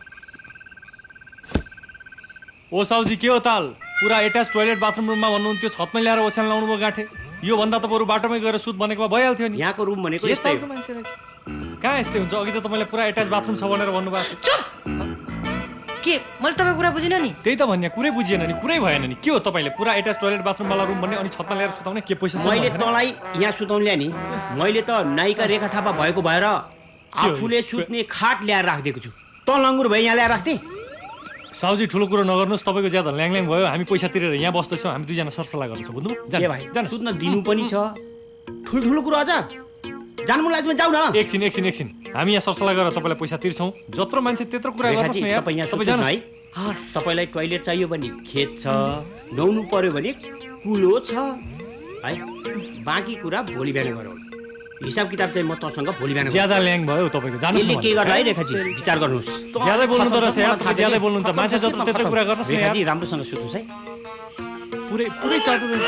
ओ साउजी, के हो ताल? पुरा एट्याच टोयलेट बाथरुम रुममा भन्नुहुन्थ्यो, छतमै ल्याएर ओछ्यान लाउनु भयो गाँठे। यो भन्दा त बरु बाटोमै गएर सुत भनेकोमा भइहाल्थ्यो नि। यहाँको रुम भनेको यस्तै हो। मान्छे रहेछ। कहाँ यस्तै हुन्छ? अघि त तपाईँले पुरा एट्याच बाथरुम छ भनेर भन्नुभएको थियो। के? मैले तपाईँको कुरा बुझिनँ नि। त्यही त भन्या, कुरै बुझिएन नि, कुरै भएन नि। के हो तपाईँले पुरा एट्याच टोयलेट बाथरुमवाला रुम भन्ने, अनि छतमा ल्याएर सुताउने के पैसा? मैले तँलाई यहाँ सुताउनु नि, मैले त नायिका रेखा थापा भएको भएर आफूले सुत्ने खाट ल्याएर राखिदिएको छु। तँ लङ्गुर भए यहाँ ल्याएर राख्थे? साउजी, ठुलो कुरो नगर्नुहोस्, तपाईँको ज्यादा ल्याङ भयो। हामी पैसा तिरेर यहाँ बस्दैछौँ, हामी दुईजना सरसल्लाह गर्छौँ, बुझ्नु? ए भाइ, सुत्न दिनु पनि छ, ठुल्ठुलो कुरो अझ जानु मन लाग्छ, जाऊ न। एकछिन, हामी यहाँ सरसल्लाह गरेर तपाईँलाई पैसा तिर्छौँ। जत्रो मान्छे त्यत्रो कुरा गर्नुहोस् न यार। तपाईँ जानुहोस् है। तपाईँलाई टोयलेट चाहियो भने खेत छ, नुहाउनु पर्यो भने कुलो छ है, बाँकी कुरा भोलि बिहान गरौँ। हिसाब किताब चाहिँ म तँसँग भोलि बिहान। ज्यादा ल्याङ भयो तपाईँको, जानुहोस् न। के गर्ला है रेखाजी, विचार गर्नुहोस्। ज्यादै बोल्नु त रहेछ यार, तपाईँ ज्यादै बोल्नुहुन्छ। मान्छे जत्रो त्यत्रो कुरा गर्नुहोस् न यार। रेखाजी, राम्रोसँग सुत्नुहोस् है। पुरै चाटो रहेछ।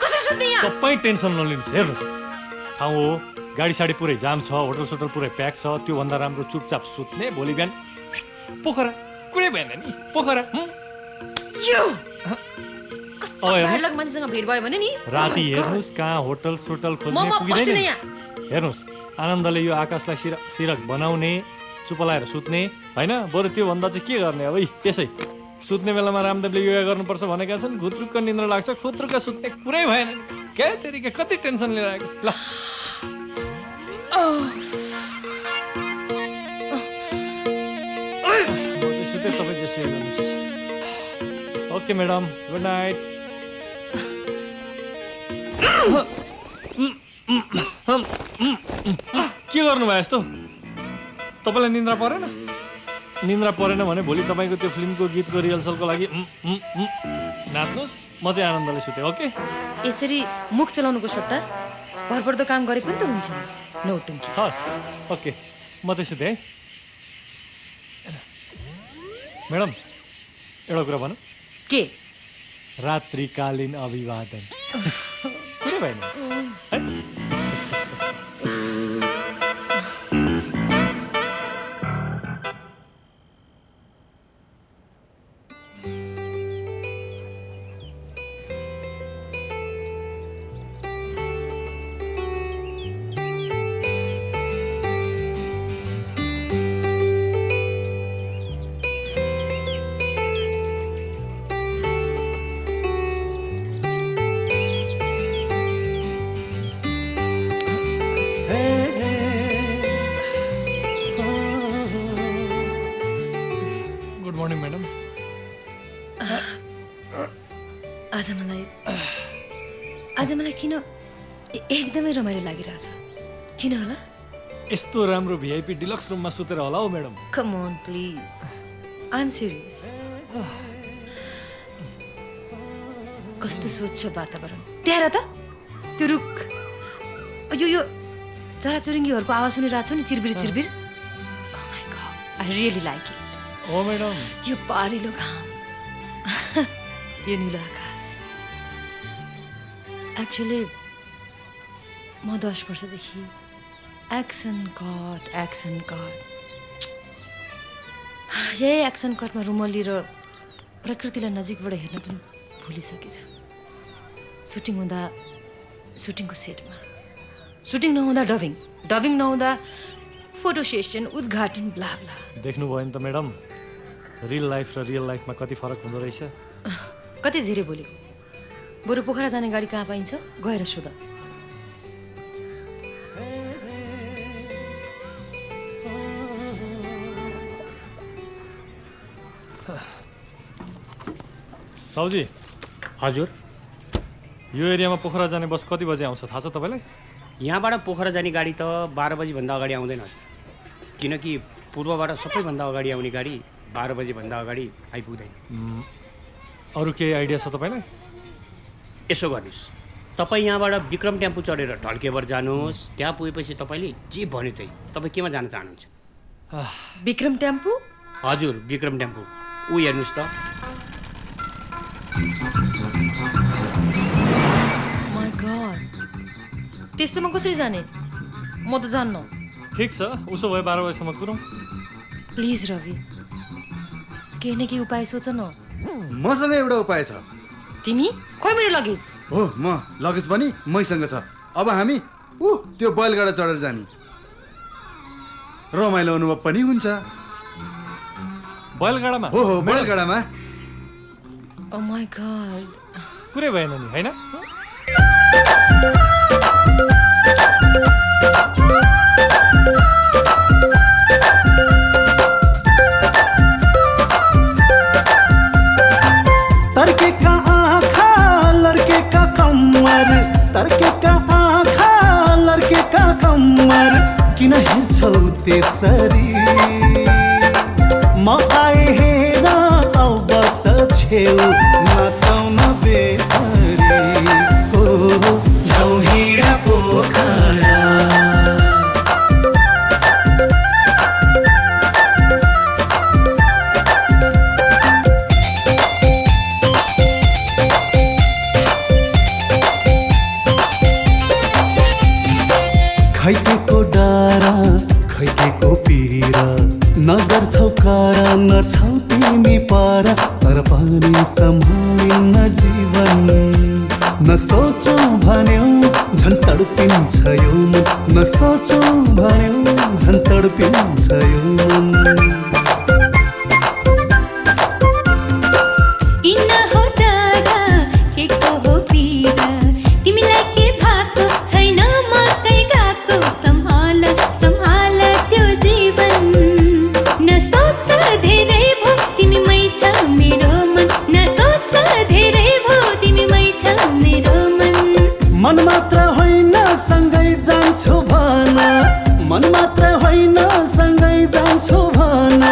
कसरी सुत्ने यहाँ? तपाईँ टेन्सन नलिनुहोस् हेर्नुहोस् ठाउँ हो गाडी साडी पुरै जाम छ होटल सोटल पुरै प्याक छ त्योभन्दा राम्रो चुपचाप सुत्ने भोलि बिहान पोखरा कुनै भएन नि पोखरा भयानक मान्छेसँग भेट भयो भने नि राति हेर्नुहोस् कहाँ होटल सोटल खोज्ने पुगिँदैन हेर्नुहोस् आनन्दले यो आकाशलाई सिरक बनाउने चुप लाएर सुत्ने होइन बरु त्योभन्दा चाहिँ के गर्ने अब त्यसै सुत्ने बेलामा रामदेवले योगा गर्नुपर्छ भनेका छन् घुत्रुक्क निन्द्रा लाग्छ खुत्रुक्क सुत्ने कुरै भएन क्या तेरिका कति टेन्सन लिएर आएको ल म चाहिँ सुते तपाईँ जसो गर्नुहोस् ओके म्याडम गुड नाइट के गर्नुभयो यस्तो तपाईँलाई निन्द्रा परेन निन्द्रा परेन भने भोलि तपाईँको त्यो फिल्मको गीतको रिहर्सलको लागि नाच्नुहोस् म चाहिँ आनन्दले सुतेँ ओके यसरी मुख चलाउनुको सट्टा भरपर्दो काम गरेको नि त हुन्थ्यो नौटुङ्की हस् ओके म चाहिँ सुतेँ है म्याडम एउटा कुरा भनौँ के रात्रिकालीन अभिवादन कुरै भएन है आज मलाई किन एकदमै रमाइलो लागिरहेछ किन होला यस्तो राम्रो भिआइपी डिलक्स रुममा सुतेर होला हौ madam come on please I am serious कस्तो स्वच्छ वातावरण त्यहाँ त त्यो रुख यो चराचुरुङ्गीहरूको आवाज सुनिरहेको छ नि चिरबिर चिरबिर oh my God I really like it oh madam यो पारिलो घाम यो नीलो आकाश एक्चुअली म 10 वर्षदेखि एक्सन कट यही एक्सन कटमा रुमल्ली र प्रकृतिलाई नजिकबाट हेर्न पनि भुलिसकेछु सुटिङ हुँदा सुटिङको सेटमा सुटिङ नहुँदा डबिङ नहुँदा फोटो सेसन उद्घाटन ब्ला ब्ला देख्नुभयो नि त म्याडम रियल लाइफ र रियल लाइफमा कति फरक हुँदो रहेछ कति धेरै बोलेको बरु पोखरा जाने गाडी कहाँ पाइन्छ गएर सोध साउजी हजुर यो एरियामा पोखरा जाने बस कति बजे आउँछ थाहा छ तपाईँलाई यहाँबाट पोखरा जाने गाडी त 12 बजीभन्दा अगाडि आउँदैन किनकि पूर्वबाट सबैभन्दा अगाडि आउने गाडी 12 बजीभन्दा अगाडि आइपुग्दैन अरू केही आइडिया छ तपाईँलाई यसो गर्नुहोस् तपाईँ यहाँबाट विक्रम टेम्पो चढेर ढल्केबर जानुहोस् त्यहाँ पुगेपछि तपाईँले जे भन्यो त्यही तपाईँ केमा जान चाहनुहुन्छ विक्रम टेम्पो हजुर विक्रम टेम्पो ऊ हेर्नुहोस् त माय गॉड त्यस्तोमा कसरी जाने म त जान्न ठिक छ उसो भए 12 बजीसम्म कुरौँ प्लिज रवि केही न केही उपाय सोच न मसँग एउटा उपाय छ तिमी खोइ मेरो लगेज हो म लगेज पनि मैसँग छ अब हामी त्यो बैलगाडा चढेर जाने रमाइलो अनुभव पनि हुन्छ बैलगाडामा हो बैलगाडामा ओ माय गॉड कुरै भएन नि हैन तड़के का आँखा लड़के का कमर तड़के का आँखा लड़के का कमर किन हेर्छौ त्यसरी म आए हेर औ बस छेउ नचाउन बेसरी हो जाउँ हिँड पोखरा छौ कर नछौ तिमी पर तर पनि सम्हालिन्न जीवन नसोचौ भन्यौ झन् तडपिन्छ यो मन नसोचौ भन्यौ झन् तडपिन्छ यो मन मन मात्र होइन सँगै जान्छु भन मन मात्र होइन सँगै जान्छु भन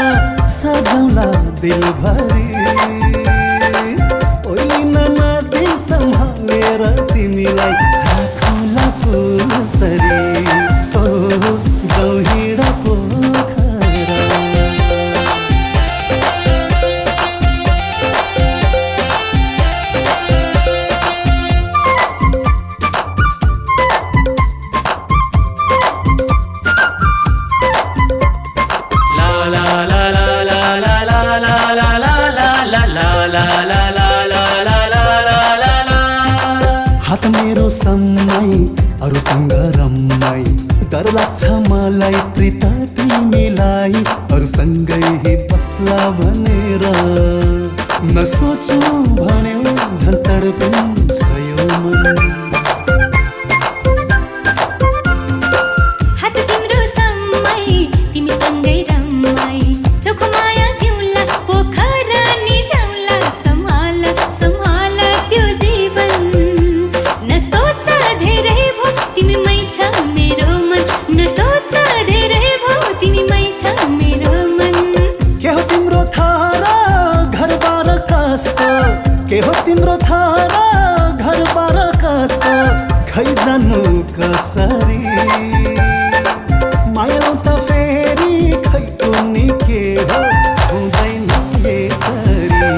सजाउला दिलभरि ओइलिन नदी सम्हालेर तिमीलाई राखौँला फुलसरी ओ जाऊ हिँड पोखरा हात मेरो सम्मै अरूसँग रम्मै डर लाग्छ मलाई प्रीत तिमीलाई अरूसँगै बस्ला भनेर नसोचौ भन्यौ झन् तडपिन्छ यो मन के हो तिम्रो थारा घरबार कस्तो खै जानु कसरी माया त फेरि खै कुनी के हो हुँदैन यसरी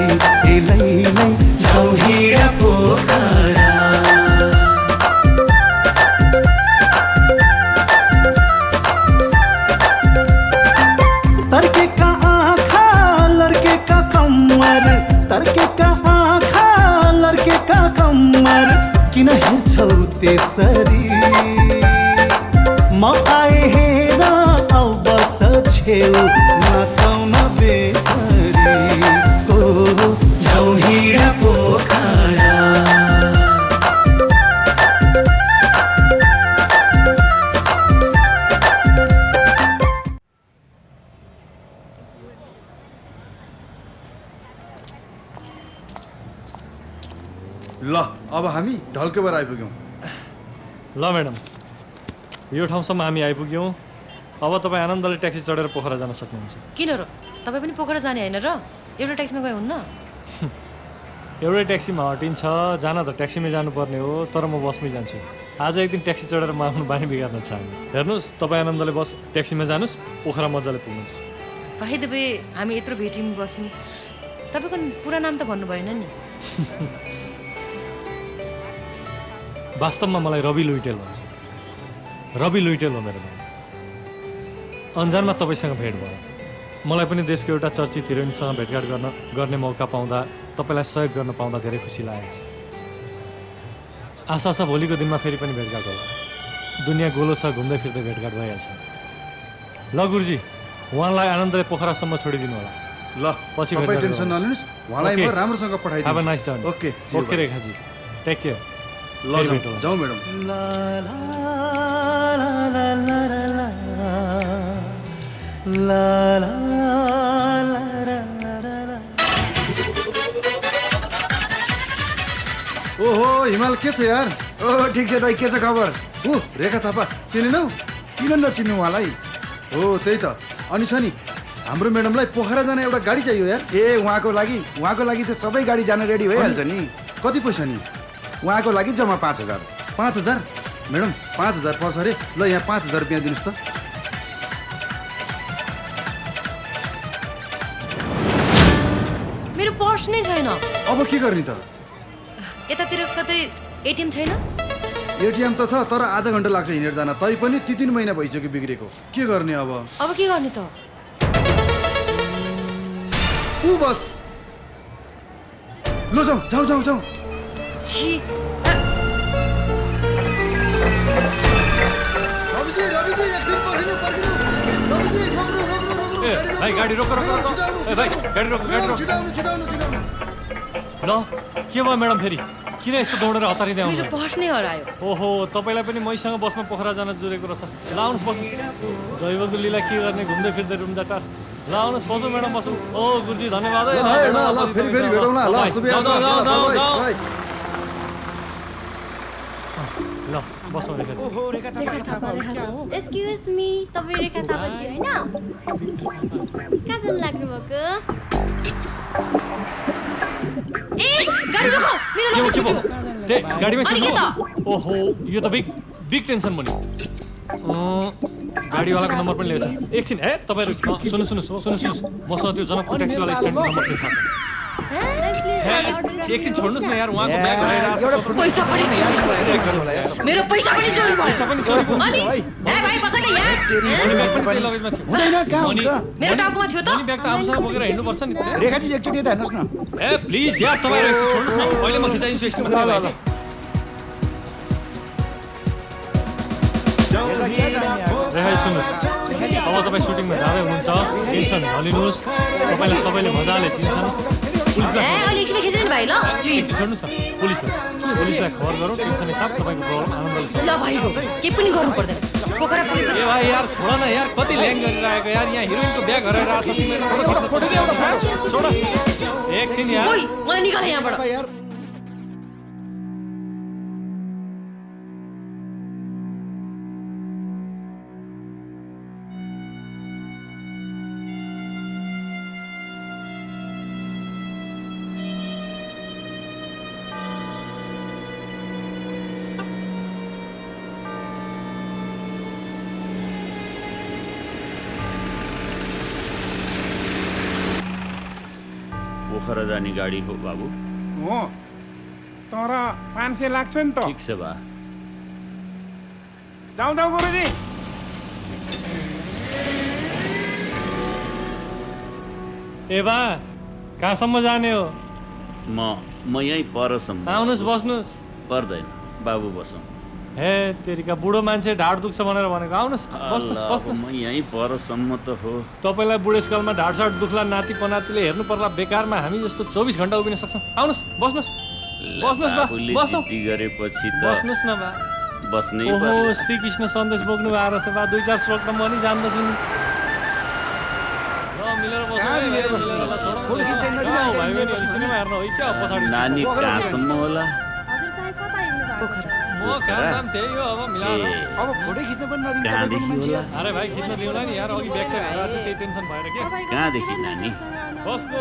एलैलै जाऊ हिँड पोखरा तर्केका आँखा लड्केका कम्मर तर्केका लड्केका कम्मर किन हेर्छौ त्यसरी म आए हेर आउ बस छेउ नाचौ न बेसरी ओ जाऊ हिँड पोखरा ल अब हामी ढल्केबर आइपुग्यौँ ल म्याडम यो ठाउँसम्म हामी आइपुग्यौँ अब तपाईँ आनन्दले ट्याक्सी चढेर पोखरा जान सक्नुहुन्छ किन र तपाईँ पनि पोखरा जाने होइन र एउटा ट्याक्सीमा गए हुन्न एउटै ट्याक्सीमा हटिन्छ जान त ट्याक्सीमै जानुपर्ने हो तर म बसमै जान्छु आज एक दिन ट्याक्सी चढेर म आफ्नो बानी बिगार्न चाहन्छु हेर्नुहोस् तपाईँ आनन्दले बस ट्याक्सीमा जानुहोस् पोखरा मजाले पुग्नुहुन्छ भाइ तपाईँ हामी यत्रो भेट्यौँ बस्यौँ तपाईँको पुरा नाम त भन्नु भएन नि वास्तवमा मलाई रवि लुइटेल भन्छ रवि लुइटेल हो मेरो नाम अन्जानमा तपाईँसँग भेट भयो मलाई पनि देशको एउटा चर्चित हिरोइनसँग भेटघाट गर्ने मौका पाउँदा तपाईँलाई सहयोग गर्न पाउँदा धेरै खुसी लागेको छ आशा छ भोलिको दिनमा फेरि पनि भेटघाट होला दुनियाँ गोलो छ घुम्दै फिर्दै भेटघाट भइहाल्छ ल गुरुजी उहाँलाई आनन्दले पोखरासम्म छोडिदिनु होला ल पछि तपाईँ टेन्सन नलिनुहोस् उहाँलाई म राम्रोसँग पठाइदिन्छु अब नाइस जर्नी ओके ओके रेखाजी टेक केयर ल जाउँ म्याडम ओहो हिमाल के छ यार ओ ठिक छ दाइ के छ खबर ऊ रेखा थापा चिनेनौ किन नचिन्नु उहाँलाई हो त्यही त अनि छ नि हाम्रो म्याडमलाई पोखरा जाने एउटा गाडी चाहियो यार ए उहाँको लागि त सबै गाडी जान रेडी भइहाल्छ नि कति पैसा नि उहाँको लागि जम्मा 5,000 5,000 म्याडम 5,000 पर्छ अरे ल यहाँ 5,000 रुपियाँ दिनुहोस् त मेरो पर्स नै छैन अब के गर्ने त यतातिर कतै एटिएम छैन एटिएम त छ तर आधा घन्टा लाग्छ हिँडेर जान तै पनि 3 महिना भइसक्यो बिग्रेको के गर्ने अब के गर्ने त ऊ बस लो जाउँ जाउँ जाउँ जाउँ छी रविजी रविजी एकछिन पर्खिनु पर्खिनु रविजी रोक्नु रोक्नु रोक्नु ए भाइ गाडी रोक रोक रोक ए भाइ गाडी रोक छिटाउनु छिटाउनु छिटाउनु ल के भयो म्याडम फेरि किन यस्तो दौडेर हतारिँदै आउनु मेरो पर्स नै हरायो ओहो तपाईँलाई पनि मैसँग बसमा पोखरा जान जुरेको रहेछ ल आउनुहोस् बस्नुहोस् दैवको लीला के गर्ने घुम्दै फिर्दै रुम जाटार ल आउनुहोस् बसौँ म्याडम बसौँ ओ गुरुजी धन्यवाद है फेरि फेरि भेटौँ ल सुबिया ल बसौँ रेखा ओहो रेखा थापा एक्सक्युज मी तपाईँ रेखा थापाजी होइन कहाँ जानु लाग्नु भएको ए गाडी रोक मेरो के हो लगेज के भयो छुट्यो त्यही गाडीमा अनि के छिर्नु त? ओहो यो त बिग टेन्सन बन्यो गाडीवालाको नम्बर पनि ल्याएछ एकछिन है तपाईँहरू सुन्नुहोस् मसँग त्यो जनकपुर ट्याक्सीवाला स्ट्यान्डको नम्बर चाहिँ थाहा छ एकछिन छोड्नुहोस् न यार उहाँको ब्याग हराइरहेको छ पैसा पनि चोरी भयो मेरो पैसा पनि चोरी भयो पैसा पनि चोरी भयो अनि ए भाइ पकड्ने यार मनी ब्याग पनि लगेजमा थियो हुँदैन कहाँ हुन्छ मेरो टाउकोमा थियो त मनी ब्याग त आफूसँग बोकेर हिँड्नुपर्छ नि रेखाजी एकचोटि यता हेर्नुहोस् न ए प्लिज यार तपाईँहरू एकछिन छोड्नुहोस् न पहिले म खिचाइदिन्छु एकछिन ल रेहाई सुन्नुहोस् अब तपाईँ सुटिङमा जाँदै हुनुहुन्छ टेन्सन नलिनुहोस् तपाईँलाई सबैले मजाले चिन्छन् पुलिसलाई ए अलि एकछिन खिच्नु भाइ ल प्लिज एकछिन छोड्नुहोस् न पुलिसलाई खबर गरौँ टेन्सन हिसाब तपाईँको प्रब्लम आनन्दले ल भाइको के पनि गर्नु पर्दैन पोखरा पुगेको ए भाइ यार छोड न यार कति ल्याङ गरिरहेको यार यहाँ हिरोइनको ब्याग हराइरहेको छ तिमीहरू फोटो खिच्न छोड एकछिन यार ओइ मलाई निकाल यहाँबाट यार पोखरा जाने गाडी हो बाबु हो तर 500 लाग्छ नि त ठिक छ बा जाउँ जाउँ गुरुजी ए बा कहाँसम्म जाने हो म यहीँ परसम्म आउनुहोस् बस्नुहोस् पर्दैन बाबु बसौँ हे तेरिका बुढो मान्छे ढाड दुख्छ भनेर भनेको आउनुहोस् बस्नुहोस् म यहीँ परसम्म त हो तपाईँलाई बुढेसकालमा ढाडसाड दुख्ला नाति पनातिले हेर्नु पर्ला बेकारमा हामी जस्तो 24 घन्टा उभिन सक्छौँ आउनुहोस् बस्नुहोस् बस्नुहोस् बा बाबुले बसौँ जिद्दी गरेपछि त बस्नुहोस् न बा बस्नै ओहो पर्ला श्रीकृष्ण सन्देश बोक्नु भएको रहेछ बा 2-4 श्लोक त म नि जान्दछु नि ल मिलेर बसौँ कहाँ है, मिलेर भाइ, बस्नु? ल, छोड न, फोटो खिच्न नदिनु, जाऊ, अहिले भाइ बहिनी, मिलेर सिनेमा हेर्न हो क्या पछाडि नानी कहाँसम्म होला हजुर सायद कता हिँड्नु भएको पोखरा म काम काम त्यही हो अब मिलाएर ए अब फोटो खिच्न पनि नदिनु कहाँदेखि मान्छे होला अरे भाइ खिच्न दिउँला नि यार अघि ब्याक साइड भएर त्यही टेन्सन भएर के कहाँदेखि नानी बसको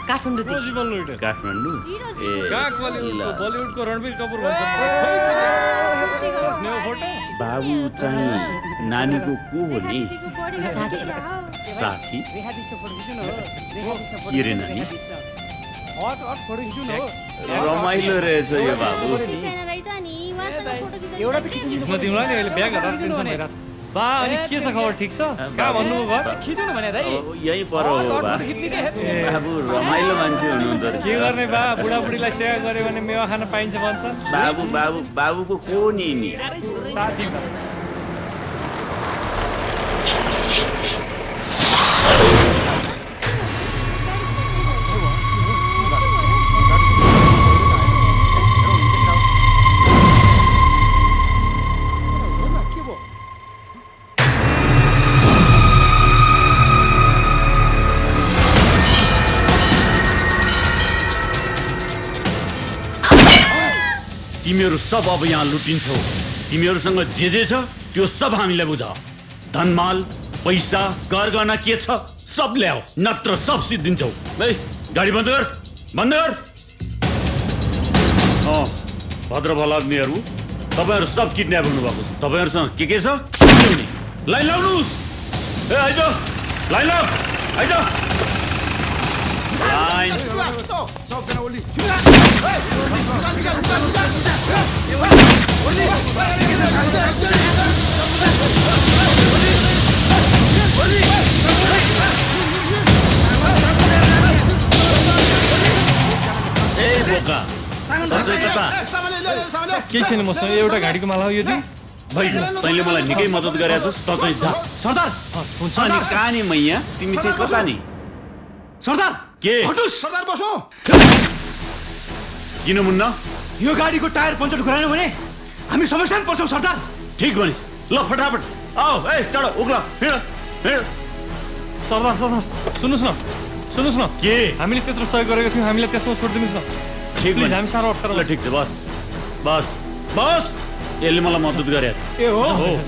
काठमाडौँदेखि जीवन लुइटर काठमाडौँ ए कहाँ ल बलिउडको रणवीर कपुर भन्छ खस्ने हो फोटो बाबु चाहिँ नानीको को हो नि साथी साथी रेखा दिसो फोटो खिच्नु न हो रेखा दिसो के रे नानी हट हट फोटो खिच्नु न हो रमाइलो रहेछ यो बाबु एउटा त खिच्नु खिच्न दिउँला नि अहिले ब्याग हराएर टेन्सन भइरहेको छ बा अनि के छ खबर ठिक छ कहाँ भन्नुभयो घर खिच्नु न भने दाइ अब यहीँ पर हो बा बाबु रमाइलो मान्छे हुनुहुँदो के रहेछ गर्ने बा बुढाबुढीलाई सेवा गर्यो भने मेवा खान पाइन्छ भन्छन् बाबुको को नि साथी तिमीहरू सब अब यहाँ लुटिन्छौ तिमीहरूसँग जे छ त्यो सब हामीलाई बुझ धनमाल पैसा गरगहना के छ सब ल्याऊ नत्र सब सिद्धिन्छौ है गाडी बन्द कर भद्र भलादमीहरू तपाईँहरू सब किडन्याप हुनुभएको छ तपाईँहरूसँग के छ लाइन लाउनुहोस् ए आइज लाइन लाउ आइज लाइन केही छैन मसँग एउटा घाँटीको माला हो यो दिन भाइ तैँले मलाई निकै मद्दत गरेको छस् त चाहिँ जा सरदार हुन्छ अनि कहाँ नि मैया तिमी चाहिँ कता नि सरदार के हटुस् सरदार बसो किन मुन्ना यो गाडीको टायर पञ्चर गराएन भने हामी समस्यामा पर्छौँ सरदार ठिक भनिस् ल फटाफट आऊ ए चढ उक्ल हिँड हिँड सरदार सुन्नुहोस् न के हामीले त्यत्रो सहयोग गरेको थियौँ हामीलाई त्यसमा छोडिदिनुहोस् न ठिक प्लिज भनिस्। हामी साह्रो अप्ठ्यारो ल ठिक छ बस बस बस यसले मलाई मद्दत गरेको ए हो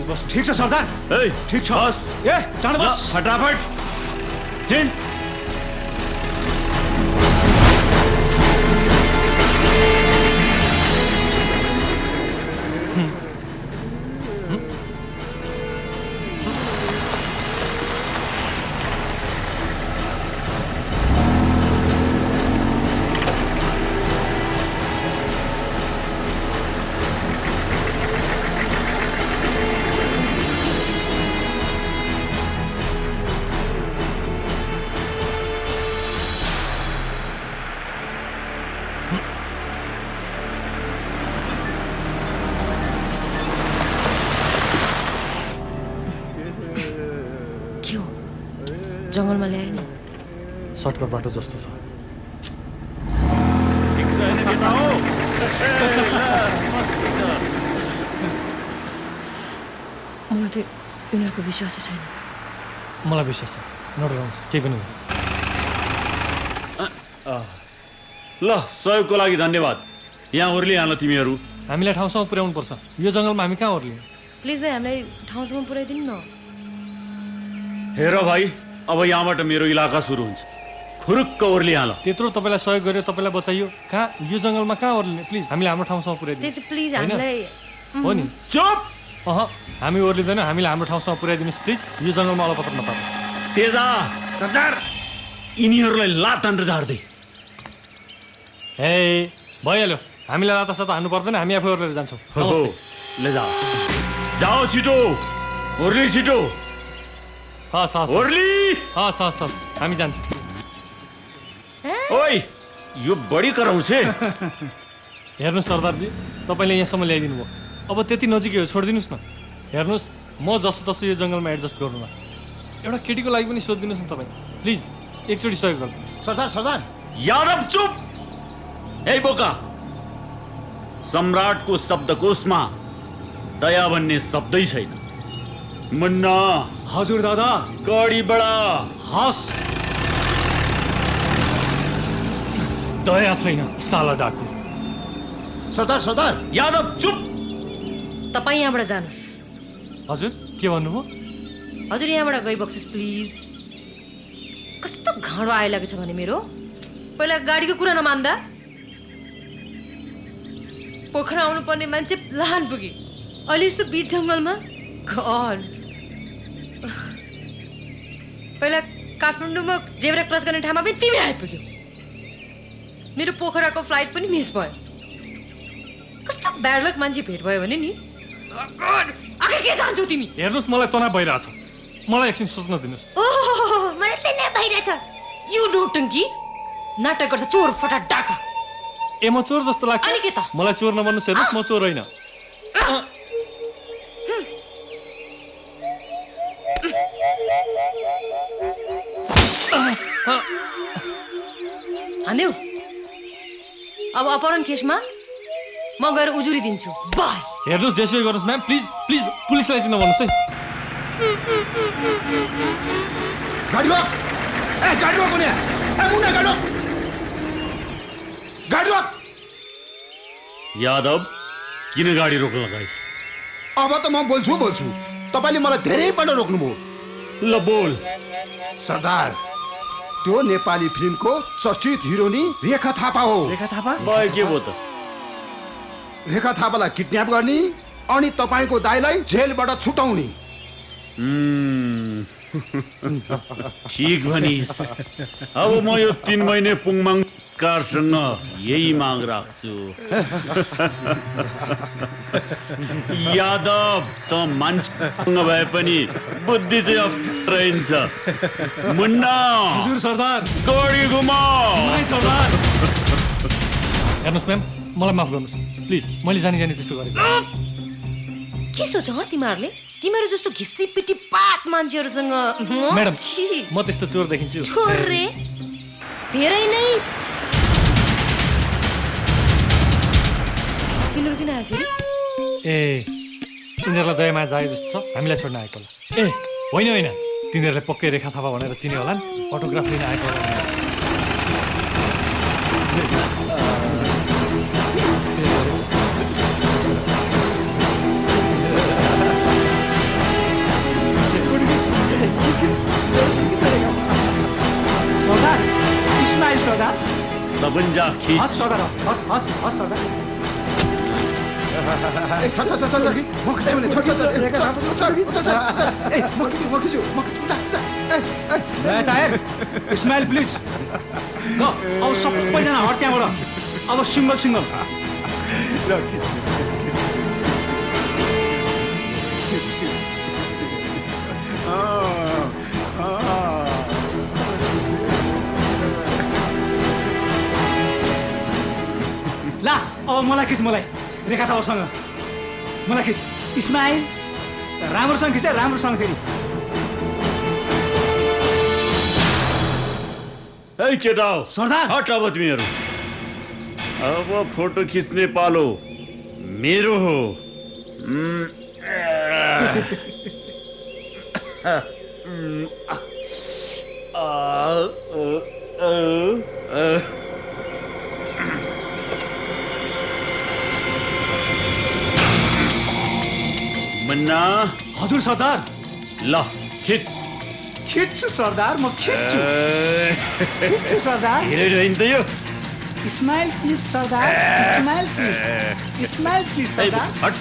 बस ठिक छ सरदार ए ठिक छ बस ए चाँडो ल बस फटाफट हिँड के हो जङ्गलमा ल्यायो नि सर्टकट बाटो जस्तो छ ठिक छ हैन केटा हो मलाई त उनीहरूको विश्वासै छैन मलाई विश्वास छ नडराउनुहोस् केही पनि हुँदैन ल सहयोगको लागि धन्यवाद यहाँ ओर्लिहाल तिमीहरू हामीलाई ठाउँसम्म पुर्याउनु पर्छ यो जङ्गलमा हामी कहाँ ओर्लियौँ प्लिज दाइ हामीलाई ठाउँसम्म पुऱ्याइदिनु न हेर भाइ अब यहाँबाट मेरो इलाका सुरु हुन्छ खुरुक्क ओर्लिहाल त्यत्रो तपाईँलाई सहयोग गर्यो तपाईँलाई बचाइयो कहाँ यो जङ्गलमा कहाँ ओर्लिने प्लिज हामीले हाम्रो ठाउँसम्म पुर्याइदिनु त्यति प्लिज होइन? हामीलाई हो नि चुप हामी ओर्लिँदैन हामीले हाम्रो ठाउँसम्म पुर्याइदिनुहोस् प्लिज यो जङ्गलमा अलपत्र नपार्नुहोस् तेजा सरदार यिनीहरूलाई लात हानेर झार्दै हे भइहाल्यो हामीलाई लाता साता हान्नु पर्दैन हामी आफै ओर्लेर जान्छौँ नमस्ते। ले जाओ जाओ छिटो ओर्ली छिटो हस् हस् ओर्ली हस् हस् हस् हामी जान्छौँ ओइ यो बढी कराउँछे हेर्नुहोस् सरदारजी तपाईँले यहाँसम्म ल्याइदिनु भयो अब त्यति नजिकै हो छोडिदिनुहोस् न हेर्नुहोस् म जस्तो तस्तो यो जङ्गलमा एडजस्ट गर्नु न एउटा केटीको लागि पनि सोधिदिनुहोस् न तपाईँ प्लिज एकचोटि सहयोग गरिदिनुहोस् सरदार सरदार यादव चुप ए बोका सम्राटको शब्दकोशमा दया भन्ने शब्दै छैन मुन्ना हजुर दादा गाडी बडा हस् दया छैन साला डाकु सरदार सरदार यादव चुप तपाईँ यहाँबाट जानुहोस् हजुर के भन्नुभयो हजुर यहाँबाट गइबक्सिस् प्लिज कस्तो घाँडो आइलागेको छ भने मेरो पहिला गाडीको कुरा नमान्दा पोखरा आउनुपर्ने मान्छे लाहान पुगे अहिले यस्तो बिच जङ्गलमा घर पहिला काठमाडौँमा जेब्रा क्रस गर्ने ठाउँमा पनि तिमी आइपुग्यौ मेरो पोखराको फ्लाइट पनि मिस भयो कस्तो ब्याड लक मान्छे भेट भयो भने नि आखिर के जान्छौ तिमी हेर्नुहोस् मलाई तनाव भइरहेछ मलाई एकछिन सोच्न दिनुहोस् ओहो मलाई तनाव भइरहेछ यु नौटङ्की नाटक गर्छ चोर फटा डाका ए म चोर जस्तो लाग्छ अनि के त? मलाई चोर नभन्नुहोस् हेर्नुहोस् म चोर होइन हान्देऊ अब अपहरण केसमा म गएर उजुरी दिन्छु बाई हेर्नुहोस् जेसुकै गर्नुहोस् म्याम प्लिज प्लिज पुलिसलाई चाहिँ नभन्नुहोस् है गाडी रोक ए गाडी रोक भने ए मुन्ना गाडी रोक गाडी रोक यादव किन गाडी रोक्न लगाइस् अब त म बोल्छु तपाईँले मलाई धेरैपल्ट रोक्नुभयो ल बोल सरदार त्यो नेपाली फिल्मको चर्चित हिरोनी रेखा थापा हो रेखा थापा भयो के भयो त रेखा थापालाई किडन्याप गर्ने अनि तपाईँको दाइलाई जेलबाट छुटाउने ठिक भनिस् अब म यो 3 महिने पुङमाङ कारसँग यही माग राख्छु यादव त मान्छे भए पनि बुद्धि चाहिँ रहन्छ मुन्ना हजुर सरदार गाडी घुमाऊ सरदार हेर्नुहोस् म्याम मलाई माफ गर्नुहोस् प्लिज मैले जानी जानी त्यसो गरेँ के सोच तिमीहरूले तिमीहरू जस्तो घिसी पिटी पात मान्छेहरूसँग म्याडम म त्यस्तो चोर देखिन्छु छोर रे धेरै नै तिनीहरू किन आयो फेरि ए तिनीहरूलाई दया माया जागे जस्तो छ हामीलाई छोड्न आएको होला ए होइन होइन तिनीहरूलाई पक्कै रेखा थापा भनेर चिन्यो होला नि अटोग्राफ लिन आएको होला सरदार इस्माइल सरदार सबन्जा खिच हस् सरदार हस् सरदार इस्माइल प्लिज ल अब सबैजना हट त्यहाँबाट अब सिङ्गल ला अब मलाई खिच मलाई रेखा थापासँग मलाई खिच इस्माइल राम्रोसँग खिच राम्रोसँग फेरि है केटा सरदार हट अब तिमीहरू अब फोटो खिच्ने पालो मेरो हो मन्ना हजुर सरदार ल खिच्छु सरदार म खिच्छु सरदार धेरै रहन्छ यो smile please Sardar smile please Sardar हट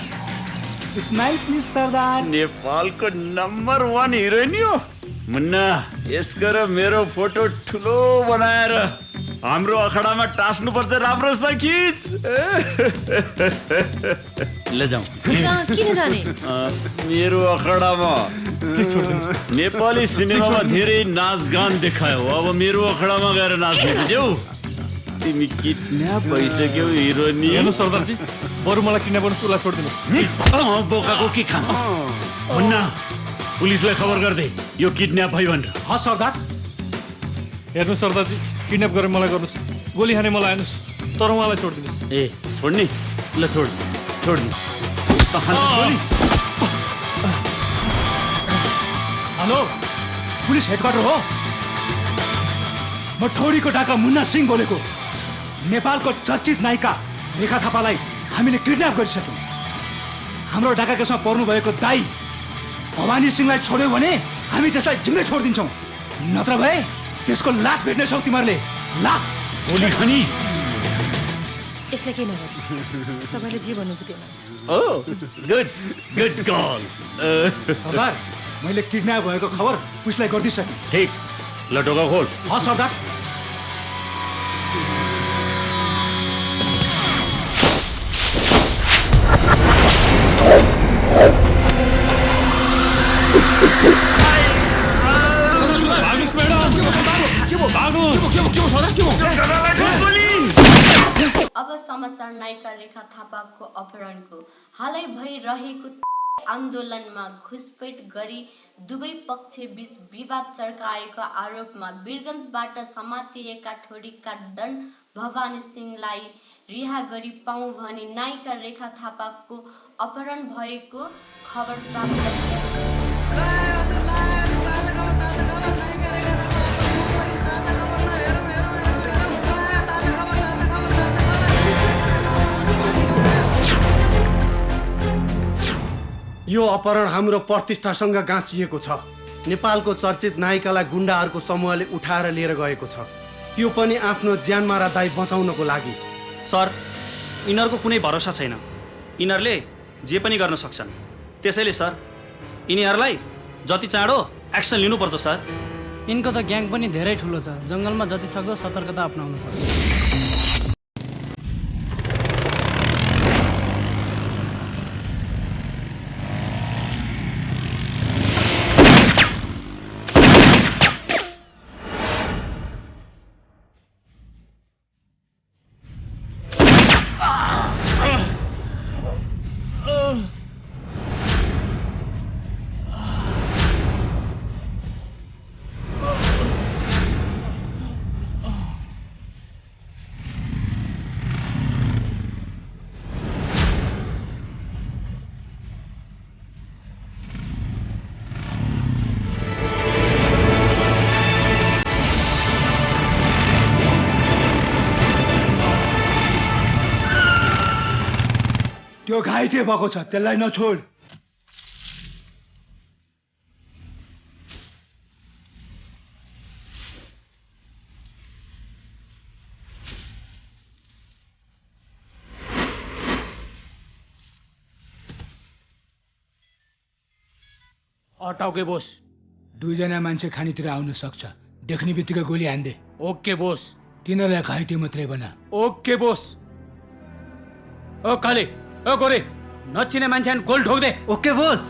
इस्माइल प्लिज सरदार नेपालको नम्बर 1 हिरोइन हो मुन्ना यसको र मेरो फोटो ठुलो बनाएर हाम्रो अखडामा टास्नुपर्छ राम्रोसँग खिच ल जाउँ किन जाने मेरो अखडामा नेपाली सिनेमामा धेरै नाचगान देखायो अब मेरो अखडामा गएर नाच्ने बुझ्यौ तिमी किडन्याप भइसक्यौ हिरोनी हेर्नु सरदारजी बरु मलाई किडन्याप गर्नु उसलाई छोडिदिनुहोस् बोकाको के खानु मुन्ना पुलिसलाई खबर गर्दै यो किडन्याप भयो भनेर हस् सरदार हेर्नु सरदारजी किडन्याप गरेर मलाई गर्नुहोस् गोली खाने मलाई हेर्नुहोस् तर उहाँलाई छोडिदिनुहोस् ए छोड्ने ल छोड्नु हेलो पुलिस हेडक्वार्टर हो म ठौरीको डाका मुन्ना सिंह बोलेको नेपालको चर्चित नायिका रेखा थापालाई हामीले किडन्याप गरिसक्यौँ हाम्रो डाका केसमा पर्नुभएको दाई भवानी सिंहलाई छोड्यौ भने हामी त्यसलाई जिम्मै छोडिदिन्छौँ नत्र भए त्यसको लास भेट्नेछौ तिमीहरूले लास गोली खानी यसलाई केही नगर्नु तपाईँले जे भन्नुहुन्छ त्यो मान्छु ओ गुड कल सरदार मैले किडन्याप भएको खबर पुलिसलाई गरिदिइसकेँ ठीक ल ढोका खोल हस् सरदार अब समाचार नायिका रेखा थापाको अपहरणको हालै भइरहेको आन्दोलनमा घुसपैठ गरी दुवै पक्ष बीच विवाद चर्काएको आरोपमा वीरगञ्जबाट समातिएका ठोरीका दण्ड भवानी सिंहलाई रिहा गरी पाऊँ भनी नायिका रेखा थापाको अपहरण भएको खबर प्राप्त यो अपहरण हाम्रो प्रतिष्ठासँग गाँसिएको छ नेपालको चर्चित नायिकालाई गुण्डाहरूको समूहले उठाएर लिएर गएको छ त्यो पनि आफ्नो ज्यानमारा दाइ बचाउनको लागि सर यिनीहरूको कुनै भरोसा छैन यिनीहरूले जे पनि गर्न सक्छन् त्यसैले सर यिनीहरूलाई जति चाँडो एक्सन लिनुपर्छ सर यिनको त ग्याङ पनि धेरै ठुलो छ जङ्गलमा जति सक्दो सतर्कता अपनाउनु पर्छ घाइते भएको छ, त्यसलाई नछोड। टाउके बोस। 2 जना मान्छे खानीतिर आउन सक्छ, देख्ने बित्तिकै गोली हान्दे। ओके बोस। तिनीहरूलाई घाइते मात्रै बना। ओके बोस। ओ काले, ओ गोरे, नचिने मान्छे गोल ठोक दे। ओके बोस।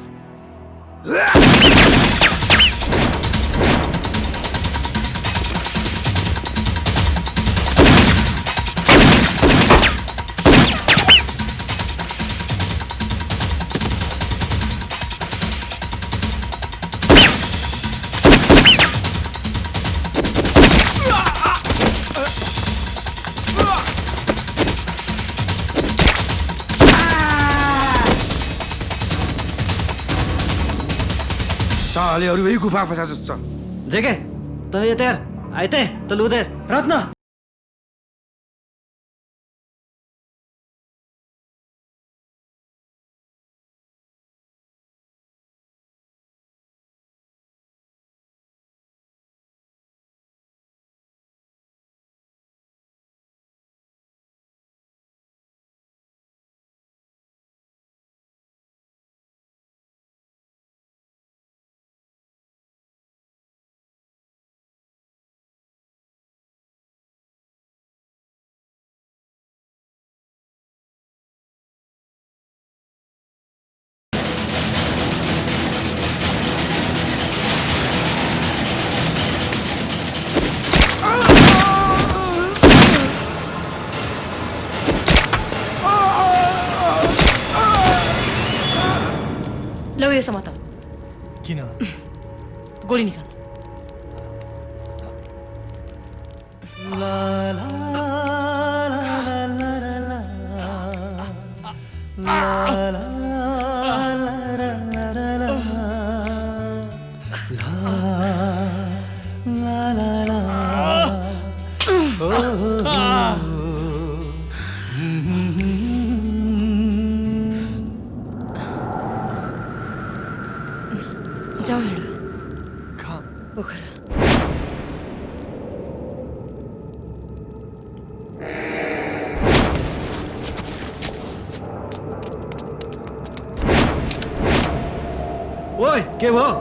साले अरू यही गुफा फसा जस्तो छ। जेके तपाईँ यता यार आइते त लुदे रत्न। लो ये समाता। किन? गोली निकाल। जाओ हेड़ा पोखरा। ओए के भयो?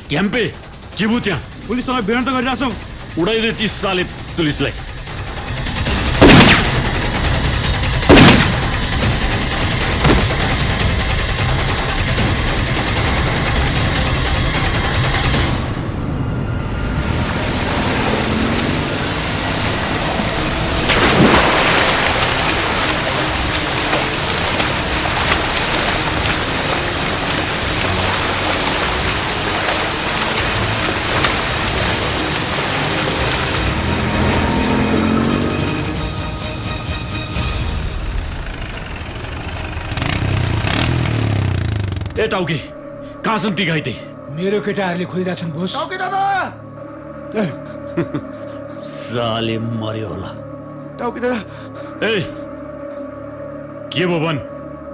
क्याम्पे के भयो त्यहाँ? पुलिससँग भिड त गरिरहेको छौँ। उडाइदे 30 साले पुलिसलाई। ए टाउके, कहाँ छन् ती घाइते? मेरो केटाहरूले खोजिरहेछन् बोस। टाउके दादा! साले मर्यो होला। टाउके दादा! ए के भयो भन्?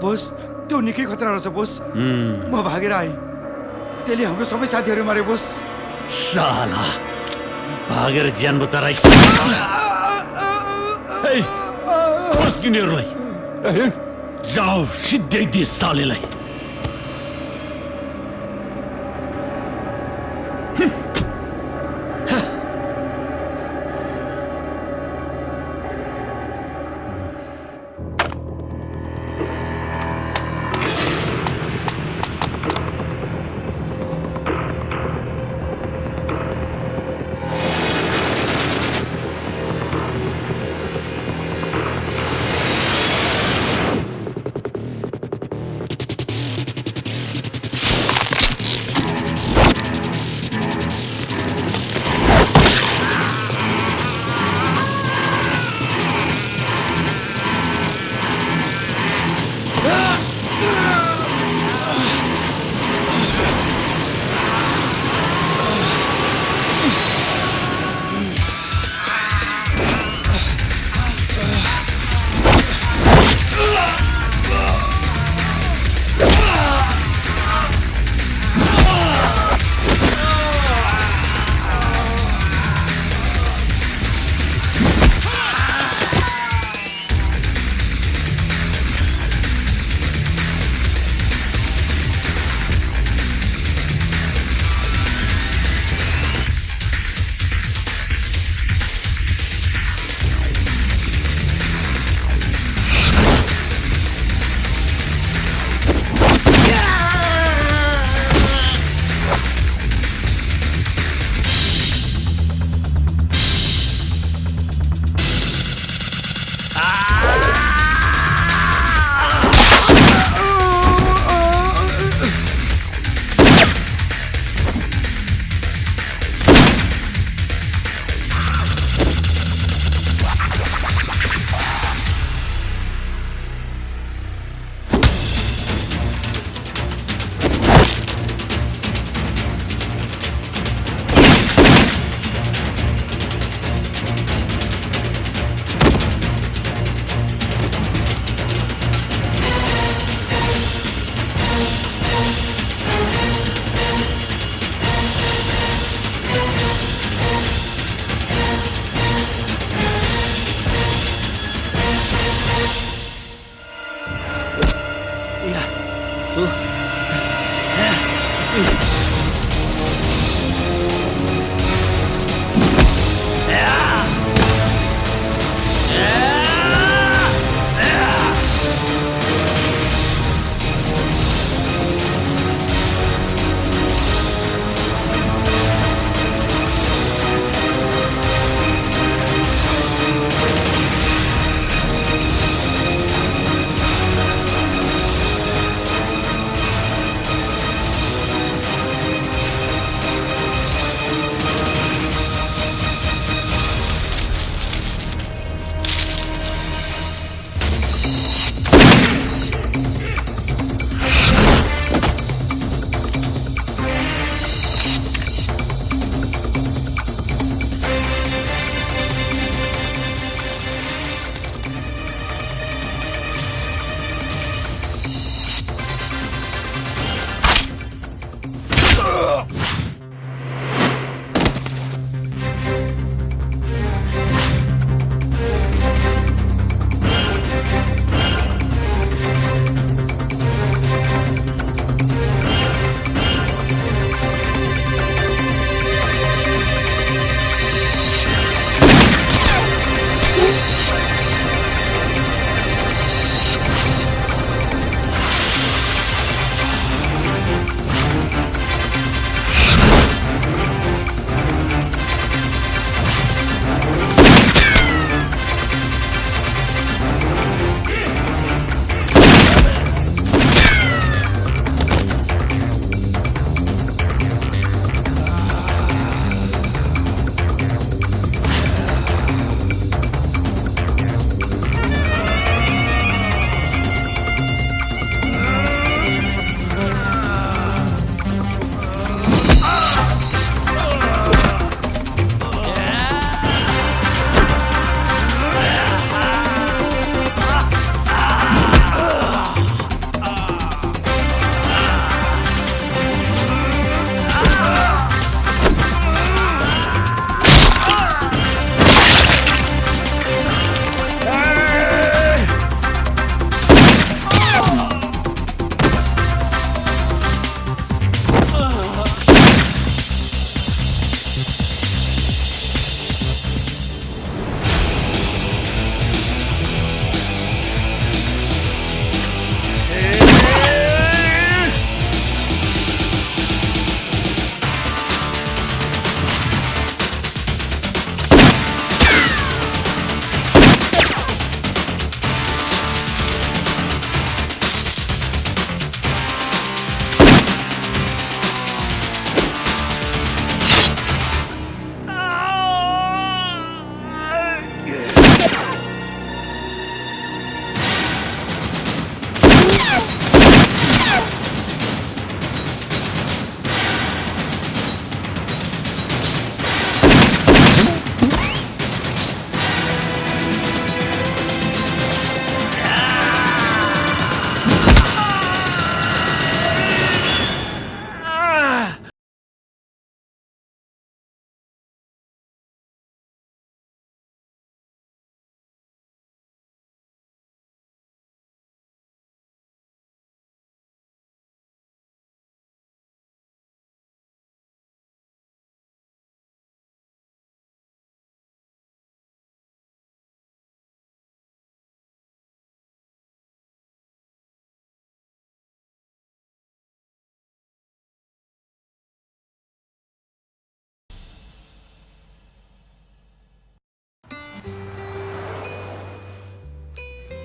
बोस त्यो निकै खतरा रहेछ बोस। म भागेर आएँ, त्यसले हाम्रो सबै साथीहरू मारे बोस। साला भागेर ज्यान बचाएर खोज तिनीहरूलाई। जाऊ सिधै दे सालेलाई।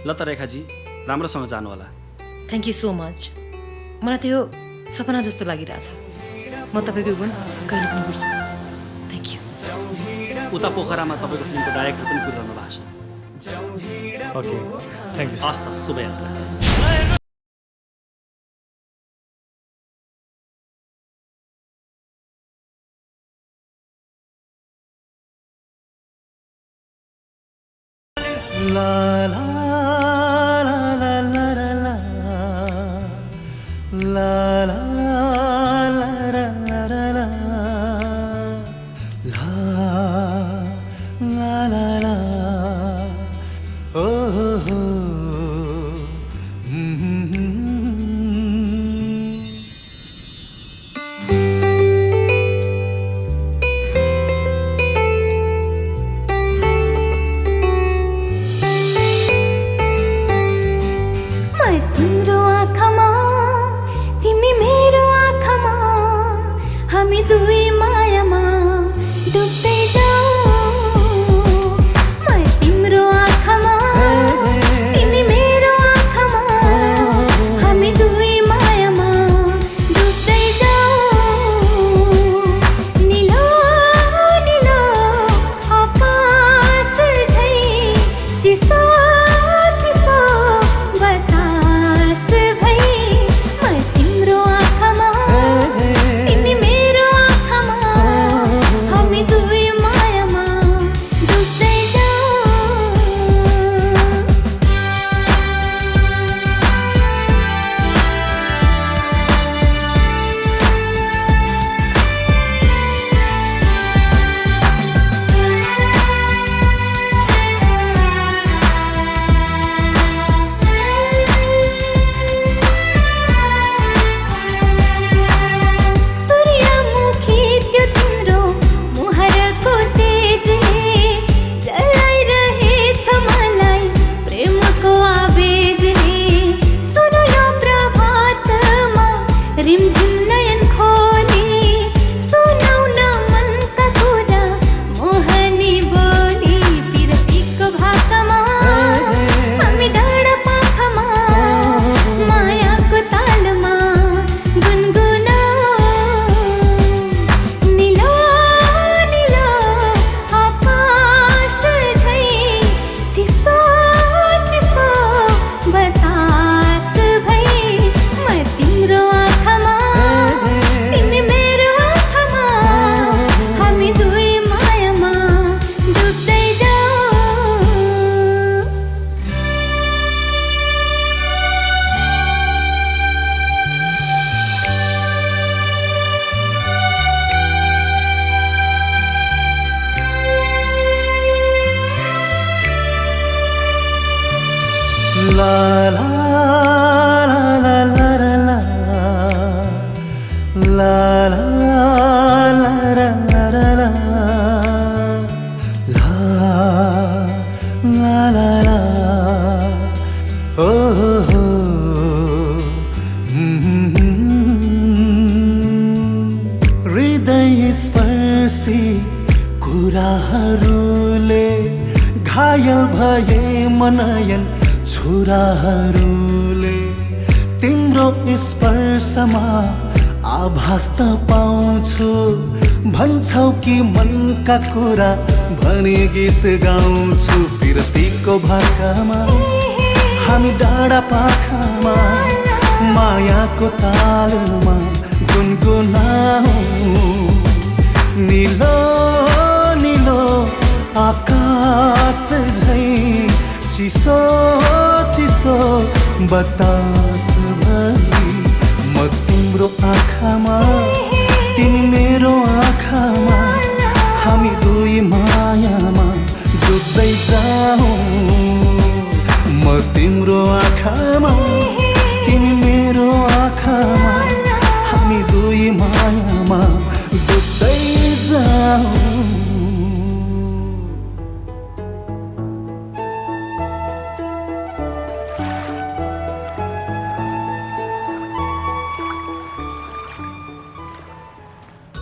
ल त रेखाजी राम्रोसँग जानु होला। Thank you so much. मलाई त्यो सपना जस्तो लागिरहेछ। म तपाईँको गुण कहिले पनि बुझ्छु। Thank you. उता पोखरामा तपाईँको फिल्मको डाइरेक्टर पनि पुऱ्याउनु भएको छ। Okay thank you. हस् त, Shubhyatra. La la la la la la la la la la la la la la la la la oh oh oh ला ला ला ला ला ला ला ला ला ला ओ हो हो हृदय स्पर्शी कुराहरूले घायल भए मनयन छुराहरूले तिम्रो स्पर्शमा आभास त पाउँछु भन्छौ कि मनका कुरा भने गीत गाउँछु फिरतीको भाकामा हामी डाँडा पाखामा मायाको तालमा गुनगुनाऊ नीलो नीलो आकाश झै चिसो चिसो बतास भई म तिम्रो आँखामा तिमी मेरो आँखामा हामी दुई मायामा डुब्दै जाऊ म तिम्रो आँखामा तिमी मेरो आँखामा हामी दुई मायामा डुब्दै जाऊ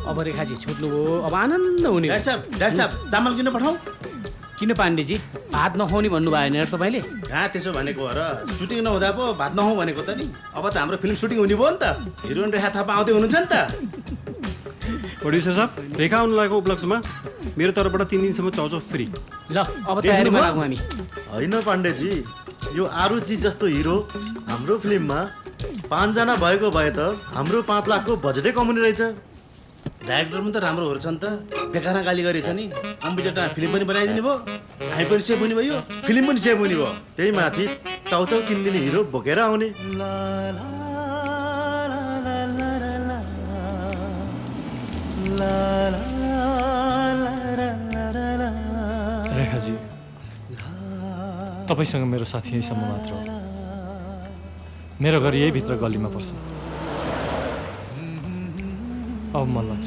अब रेखाजी छुट्नुभयो अब आनन्द हुने डाक्टर साहब चामल किन पठाऊ किन पाण्डेजी भात नखाउने भन्नुभयो नि तपाईँले कहाँ त्यसो भनेको हो र सुटिङ नहुँदा पो भात नखाउँ भनेको त नि अब त हाम्रो फिल्म सुटिङ हुने भयो नि त हिरोइन रेखा थापा आउँदै हुनुहुन्छ नि त प्रोड्युसर साहब रेखा आउनु लागेको उपलक्ष्यमा मेरो तर्फबाट 3 दिनसम्म चाउचाउ फ्री ल अब तयारीमा लागौँ हामी होइन पाण्डेजी यो आरुचि जस्तो हिरो हाम्रो फिल्ममा 5 जना भएको भए त हाम्रो 5 लाखको बजेटै कमाउने रहेछ डाइरेक्टर पनि त राम्रो हो नि त बेकारमा गाली गरेछ नि कम्प्युटर फिल्म पनि बनाइदिनु भयो हामी पनि सेभ हुने भयो फिल्म पनि सेभ हुने भयो त्यही माथि चाउचाउ किनिदिने हिरो बोकेर आउने रेखाजी तपाईँसँग मेरो साथी यहीसम्म मात्र हो मेरो घर यही भित्र गल्लीमा पर्छ अब मन लाग्छ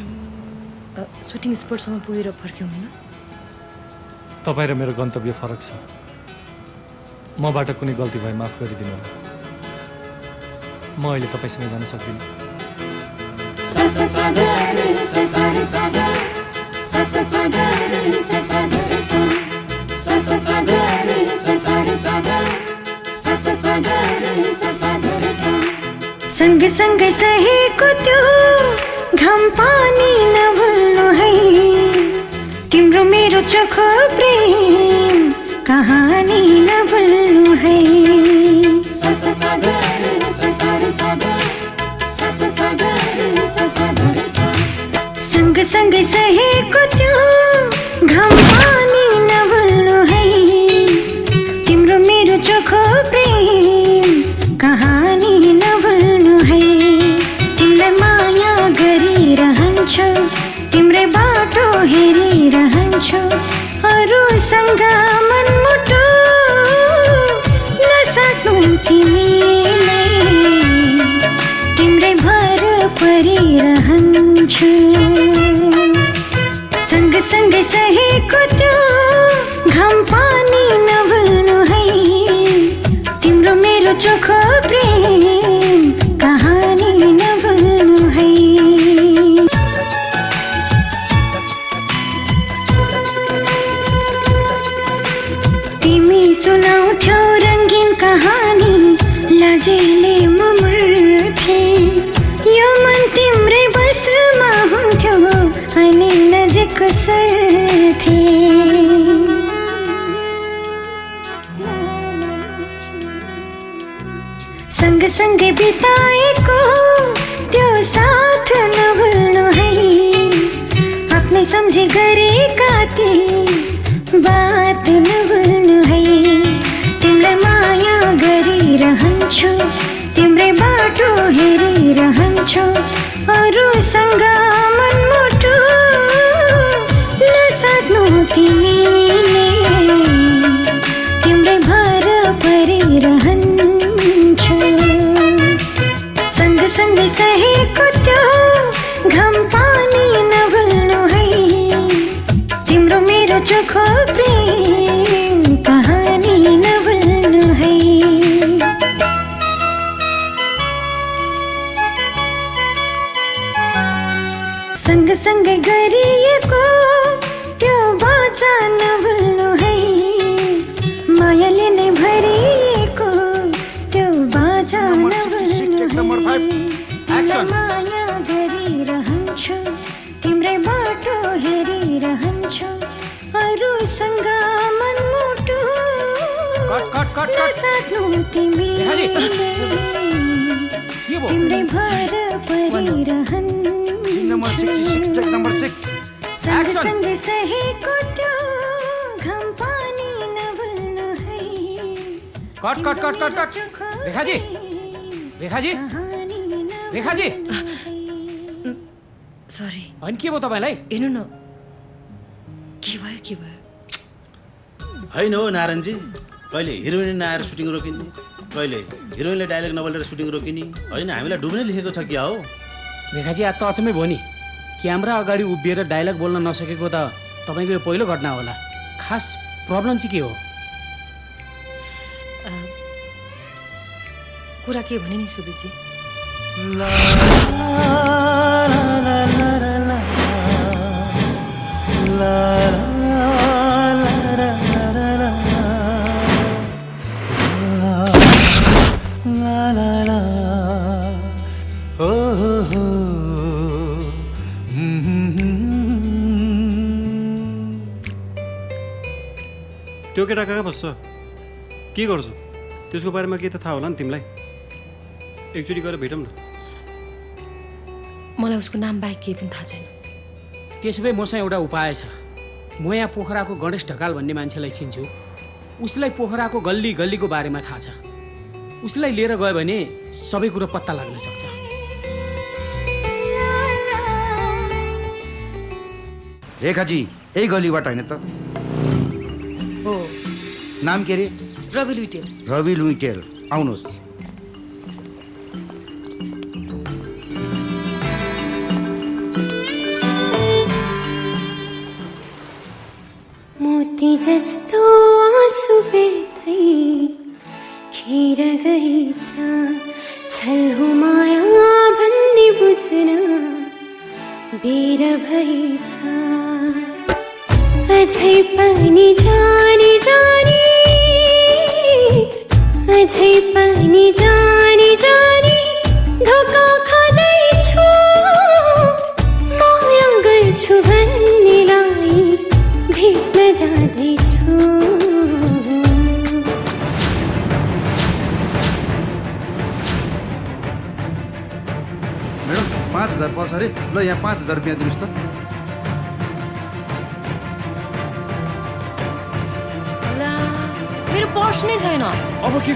सुटिङ स्पटसम्म पुगेर फर्क्यौँ न तपाईँ र मेरो गन्तव्य फरक छ मबाट कुनै गल्ती भए माफ गरिदिनु होला म अहिले तपाईँसँग जान सक्दिनँ सँग सँगै सहेको त्यो घाम पानी नभुल्नु है तिम्रो मेरो चोखो प्रेम कहानी नभुल्नु है सँग सँगै सहेको त्यो घाम पानी नभुल्नु है तिम्रो मेरो चोखो प्रेम कहानी नभुल्नु है तिमीलाई माया गरिरहन्छु तिम्रै बाटो हेरिरहन्छु अरूसँग मनमुटो नसाट्नु तिमीले तिम्रै भर परिरहन्छु सँगसँगै सहेको त्यो घाम पानी नभुल्नु है तिम्रो मेरो चोखो प्रेम कहानी नभुल्नु है तिमी सुनाउँथ्यौ रङ्गीन कहानी लाजेले म मर्थे यो मन तिम्रै बसमा हुन्थ्यो अनि नजिक सर्थे सँगसँगै बिताएको त्यो साथ नभुल्नु है आफ्नै सम्झी गरेका ती बात नभुल्नु है तिमीलाई माया गरिरहन्छु तिम्रै बाटो हेरिरहन्छु अरूसँग मनमुटो नसाट्नु तिमीले तिम्रै भर परिरहन्छु सँगसँगै सहेको त्यो सँग सँगै गरिएको त्यो बाचा नभुल्नु है मायाले नै भरिएको त्यो बाचा नभुल्नु है माया गरिरहन्छु तिम्रै बाटो हेरिरहन्छु अरूसँग मनमुटु नसाध्नु तिमीले तिम्रै भर परिरहन् सँगसँगै सहेको त्यो घाम पानी नभुल्नु है रेखाजी रेखाजी रेखाजी सरी होइन के भयो तपाईँलाई हेर्नु न के भयो होइन हो नारायणजी कहिले हिरोइन नआएर सुटिङ रोकिने कहिले हिरोइनले डाइलग नबोलेर सुटिङ रोकिने होइन हामीलाई डुब्ने लेखेको छ क्या हो रेखाजी आज त अचम्मै भयो नि क्यामेरा अगाडि उभिएर डाइलग बोल्न नसकेको त तपाईँको यो पहिलो घटना होला खास प्रब्लम चाहिँ के हो कुरा के भने नि सुबिजी त्यो केटा कहाँ बस्छ के गर्छु त्यसको बारेमा के त थाहा होला नि तिमीलाई एकचोटि गएर भेटौँ न मलाई उसको नाम बाहेक केही पनि थाहा छैन त्यसो भए मसँग एउटा उपाय छ म यहाँ पोखराको गणेश ढकाल भन्ने मान्छेलाई चिन्छु उसलाई पोखराको गल्ली गल्लीको बारेमा थाहा छ उसलाई लिएर गयो भने सबै कुरो पत्ता लाग्न सक्छ रेखाजी यही गल्लीबाट होइन त हो नाम के अरे रवि लुइटेल रवि लुइटेल आउनुहोस् मोती जस्तो आँसु बेर्दै खेर गएछ छल हो माया भन्ने बुझ्न बेर भएछ अझै पनि जानी जानी अझै पनि जानी जानी धोका खाँदैछु माया गर्छु भन्नेलाई भेट्न जाँदैछु म्याडम 5000 पर्छ अरे ल यहाँ 5000 रुपियाँ दिनुहोस् त ला मेरो पर्स नै छैन अब के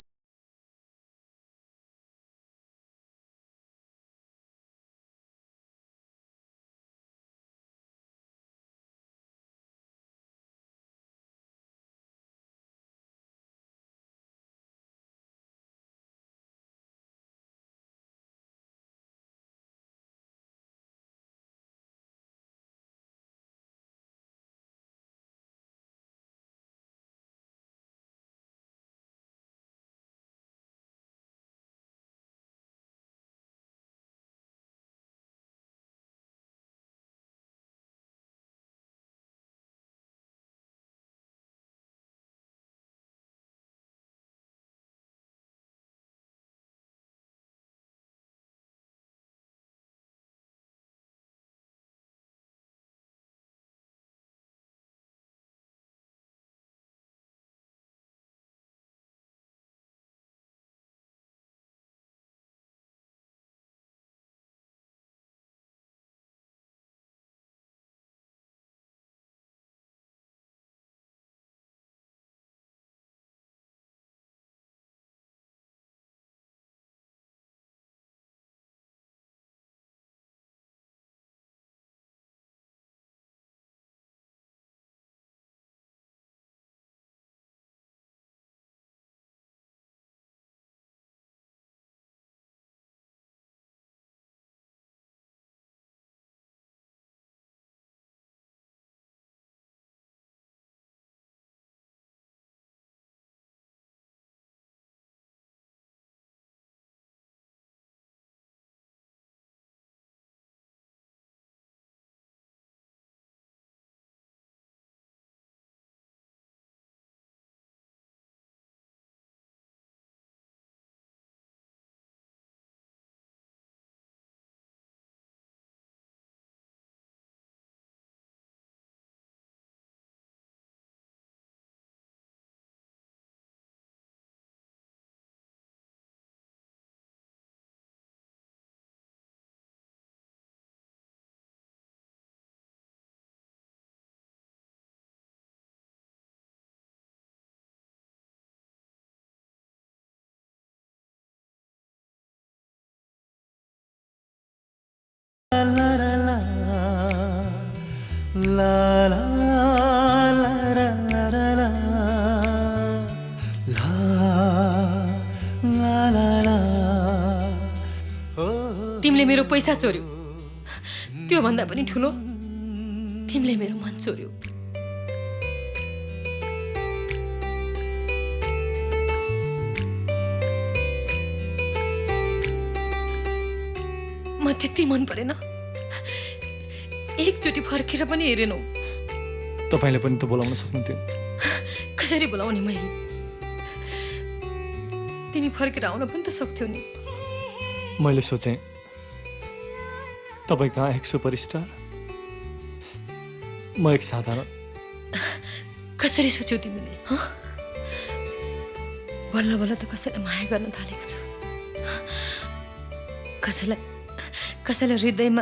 तिमीले मेरो पैसा चोर्यौ, त्यो भन्दा पनि ठुलो तिमीले मेरो मन चोर्यौ। म त्यति मन परेन, एकचोटि फर्केर पनि हेरेनौ। तपाईँले पनि त बोलाउन सक्नुहुन्थ्यो। कसरी बोलाउने मैले? तिमी फर्केर आउन पनि त सक्थ्यौ नि। मैले सोचेँ तपाईँ कहाँ एक सुपरस्टार, म एक साधारण। कसरी सोच्यौ तिमीले? बल्ल बल्ल त कसैलाई माया गर्न थालेको छु, कसैलाई हृदयमा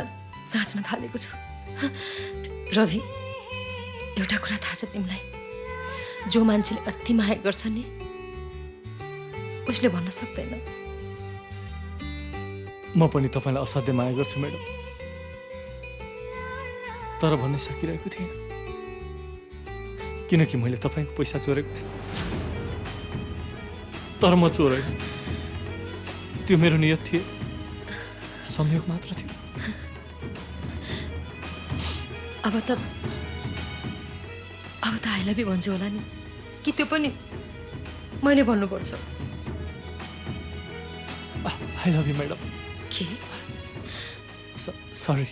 साँच्न थालेको छु। रवि, एउटा कुरा थाहा छ तिमीलाई, जो मान्छेले अति माया गर्छ नि उसले भन्न सक्दैन। म पनि तपाईँलाई असाध्य माया गर्छु म्याडम, तर भन्न सकिरहेको थिएन किनकि मैले तपाईँको पैसा चोरेको थिएँ। तर म चोरेँ, त्यो मेरो नियत थियो, संयोग मात्र थियो। अब त आई लभ यु भन्छु होला नि, कि त्यो पनि मैले भन्नुपर्छ? I love you madam. के? Sorry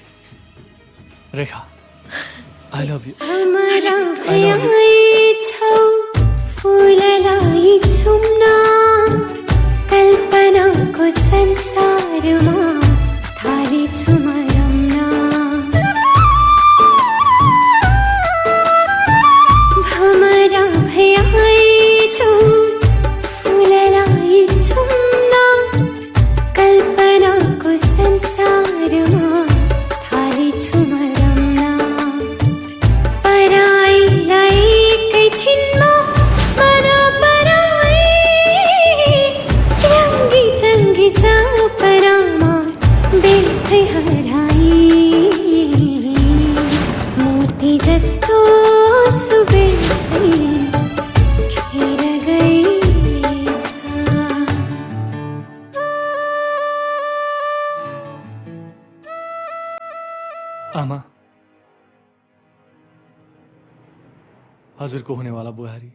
Rekha, I love you. हमारा भयाई छौ फुललाई चुम्न, कल्पनाको संसारमा थाली छु म रम्न। हमारा भयाई छौ फुललाई चुम्न, कल्पनाको संसारमा थाली छु म रम्न। पराईलाई एकैछिनमा मन पराई, रङ्गी चङ्गी सपनामा बेथै हराई। मोती जस्तो सुबेरै खेर गइछ। आमा, हजुरको हुनेवाला बुहारी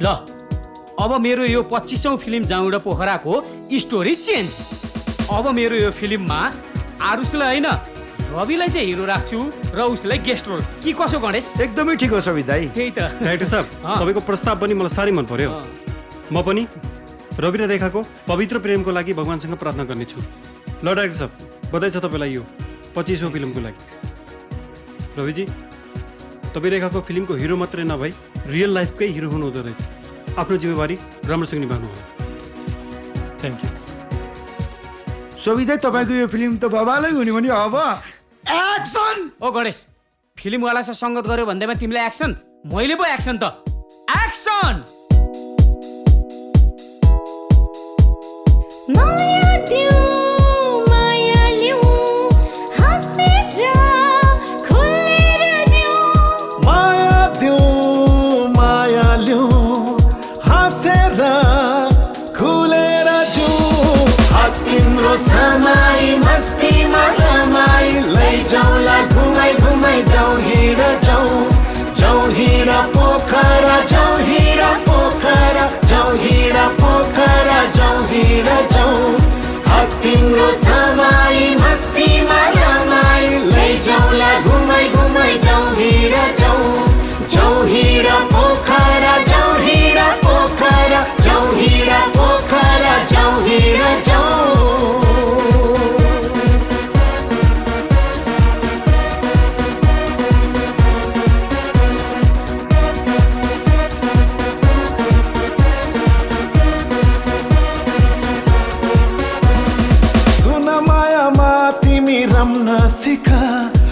ल अब मेरो यो 25औं फिल्म जाउँडा पोखराको स्टोरी चेन्ज। अब मेरो यो फिल्ममा आरुषलाई होइन रविलाई चाहिँ हिरो राख्छु र उसलाई गेस्ट रोल। के कसो गणेश? एकदमै ठिक हो सबित दाई। त्यही त डाइरेक्टर साहब, तपाईँको प्रस्ताव पनि मलाई साह्रै मन पर्यो। म पनि रवि र रेखाको पवित्र प्रेमको लागि भगवान्सँग प्रार्थना गर्नेछु। ल डाइरेक्टर साहब, बधाई छ तपाईँलाई यो 25औं फिल्मको लागि। रविजी, तपाईँ रेखाको फिल्मको हिरो मात्रै नभई रियल लाइफकै हिरो हुनुहुँदो रहेछ। आफ्नो जिम्मेवारी राम्रोसँग निभाउनु होला। Thank you. सबित दाई, तपाईँको यो फिल्म त बबालै हुने भने अब एक्सन। ओ गणेश, फिल्मवालासँग सङ्गत गर्यो भन्दैमा तिमीले एक्सन? मैले पो एक्सन त एक्सन। माया दियो माया लियो हाँसेर खुलेर दियो, माया दियो माया लियो हाँसेर खुलेर जाऊ। हात तिम्रो समाई मस्तीमा रमाई लैजाउला घुमाई घुमाई जाऊ हिँड जाऊ। जाऊ हिँड पोखरा जाऊ हिँड पोखरा जाऊ हिँड पोखरा जाऊ हिँड जाऊ। हात तिम्रो समाई मस्तीमा रमाई लैजाउला घुमाई घुमाई जाऊ हिँड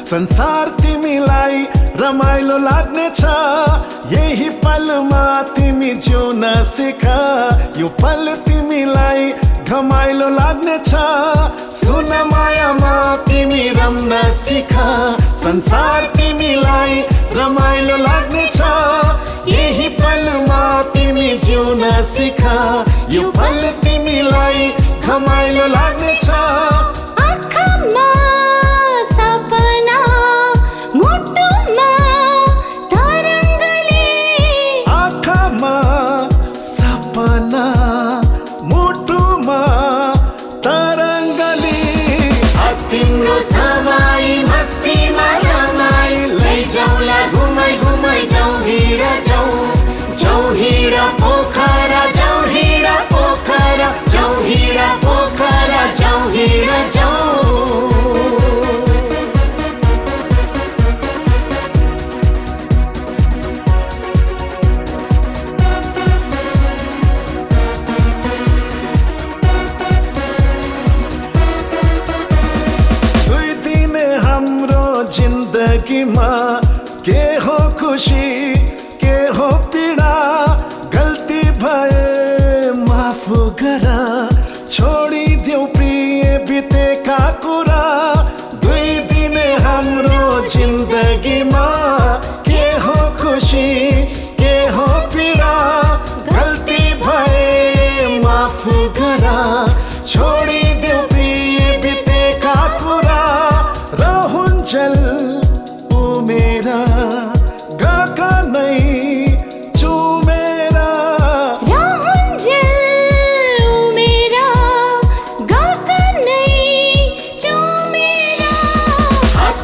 संसार तिमीलाई रमाइलो लाग्नेछ यही पलमा तिमी जिउन सिक यो पल तिमीलाई घमाइलो लाग्नेछ सुन मायामा तिमी रम्न सिक संसार तिमीलाई रमाइलो लाग्नेछ यही पलमा तिमी जिउन सिक यो पल तिमीलाई घमाइलो लाग्नेछ आँखामा सपना मुटुमा तरङ्गले आँखामा सपना मुटुमा तरङ्गले तिम्रो समाई मस्तीमा रमाई लैजाउला घुमाई घुमाई जाउँ हिँड पोखरा जाउँ हिँड पोखरा जाउँ हिँड पोखरा जाउँ हिँड दुई दिन हाम्रो जिन्दगीमा के हो खुसी के हो पीडा गल्ती भए माफ गर छोडिदेऊ प्रिय बितेका कुरा दुई दिन हाम्रो जिन्दगीमा के हो खुसी के हो पीडा गल्ती भए माफ गर छोडिदेऊ प्रिय बितेका कुरा रहन्जेल मेरा गाका नै चुमेरा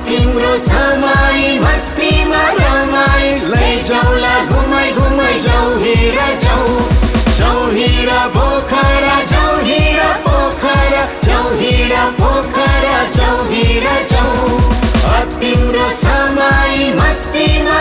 तिम्रो समाई मस्तीमा रमाई लैजाउला घुमाई घुमाई जाउँ हिँड पोखरा जाउँ हिँड पोखरा जाउँ हिँड पोखरा जाउँ हिँड तिम्रो समाई मस्तीमा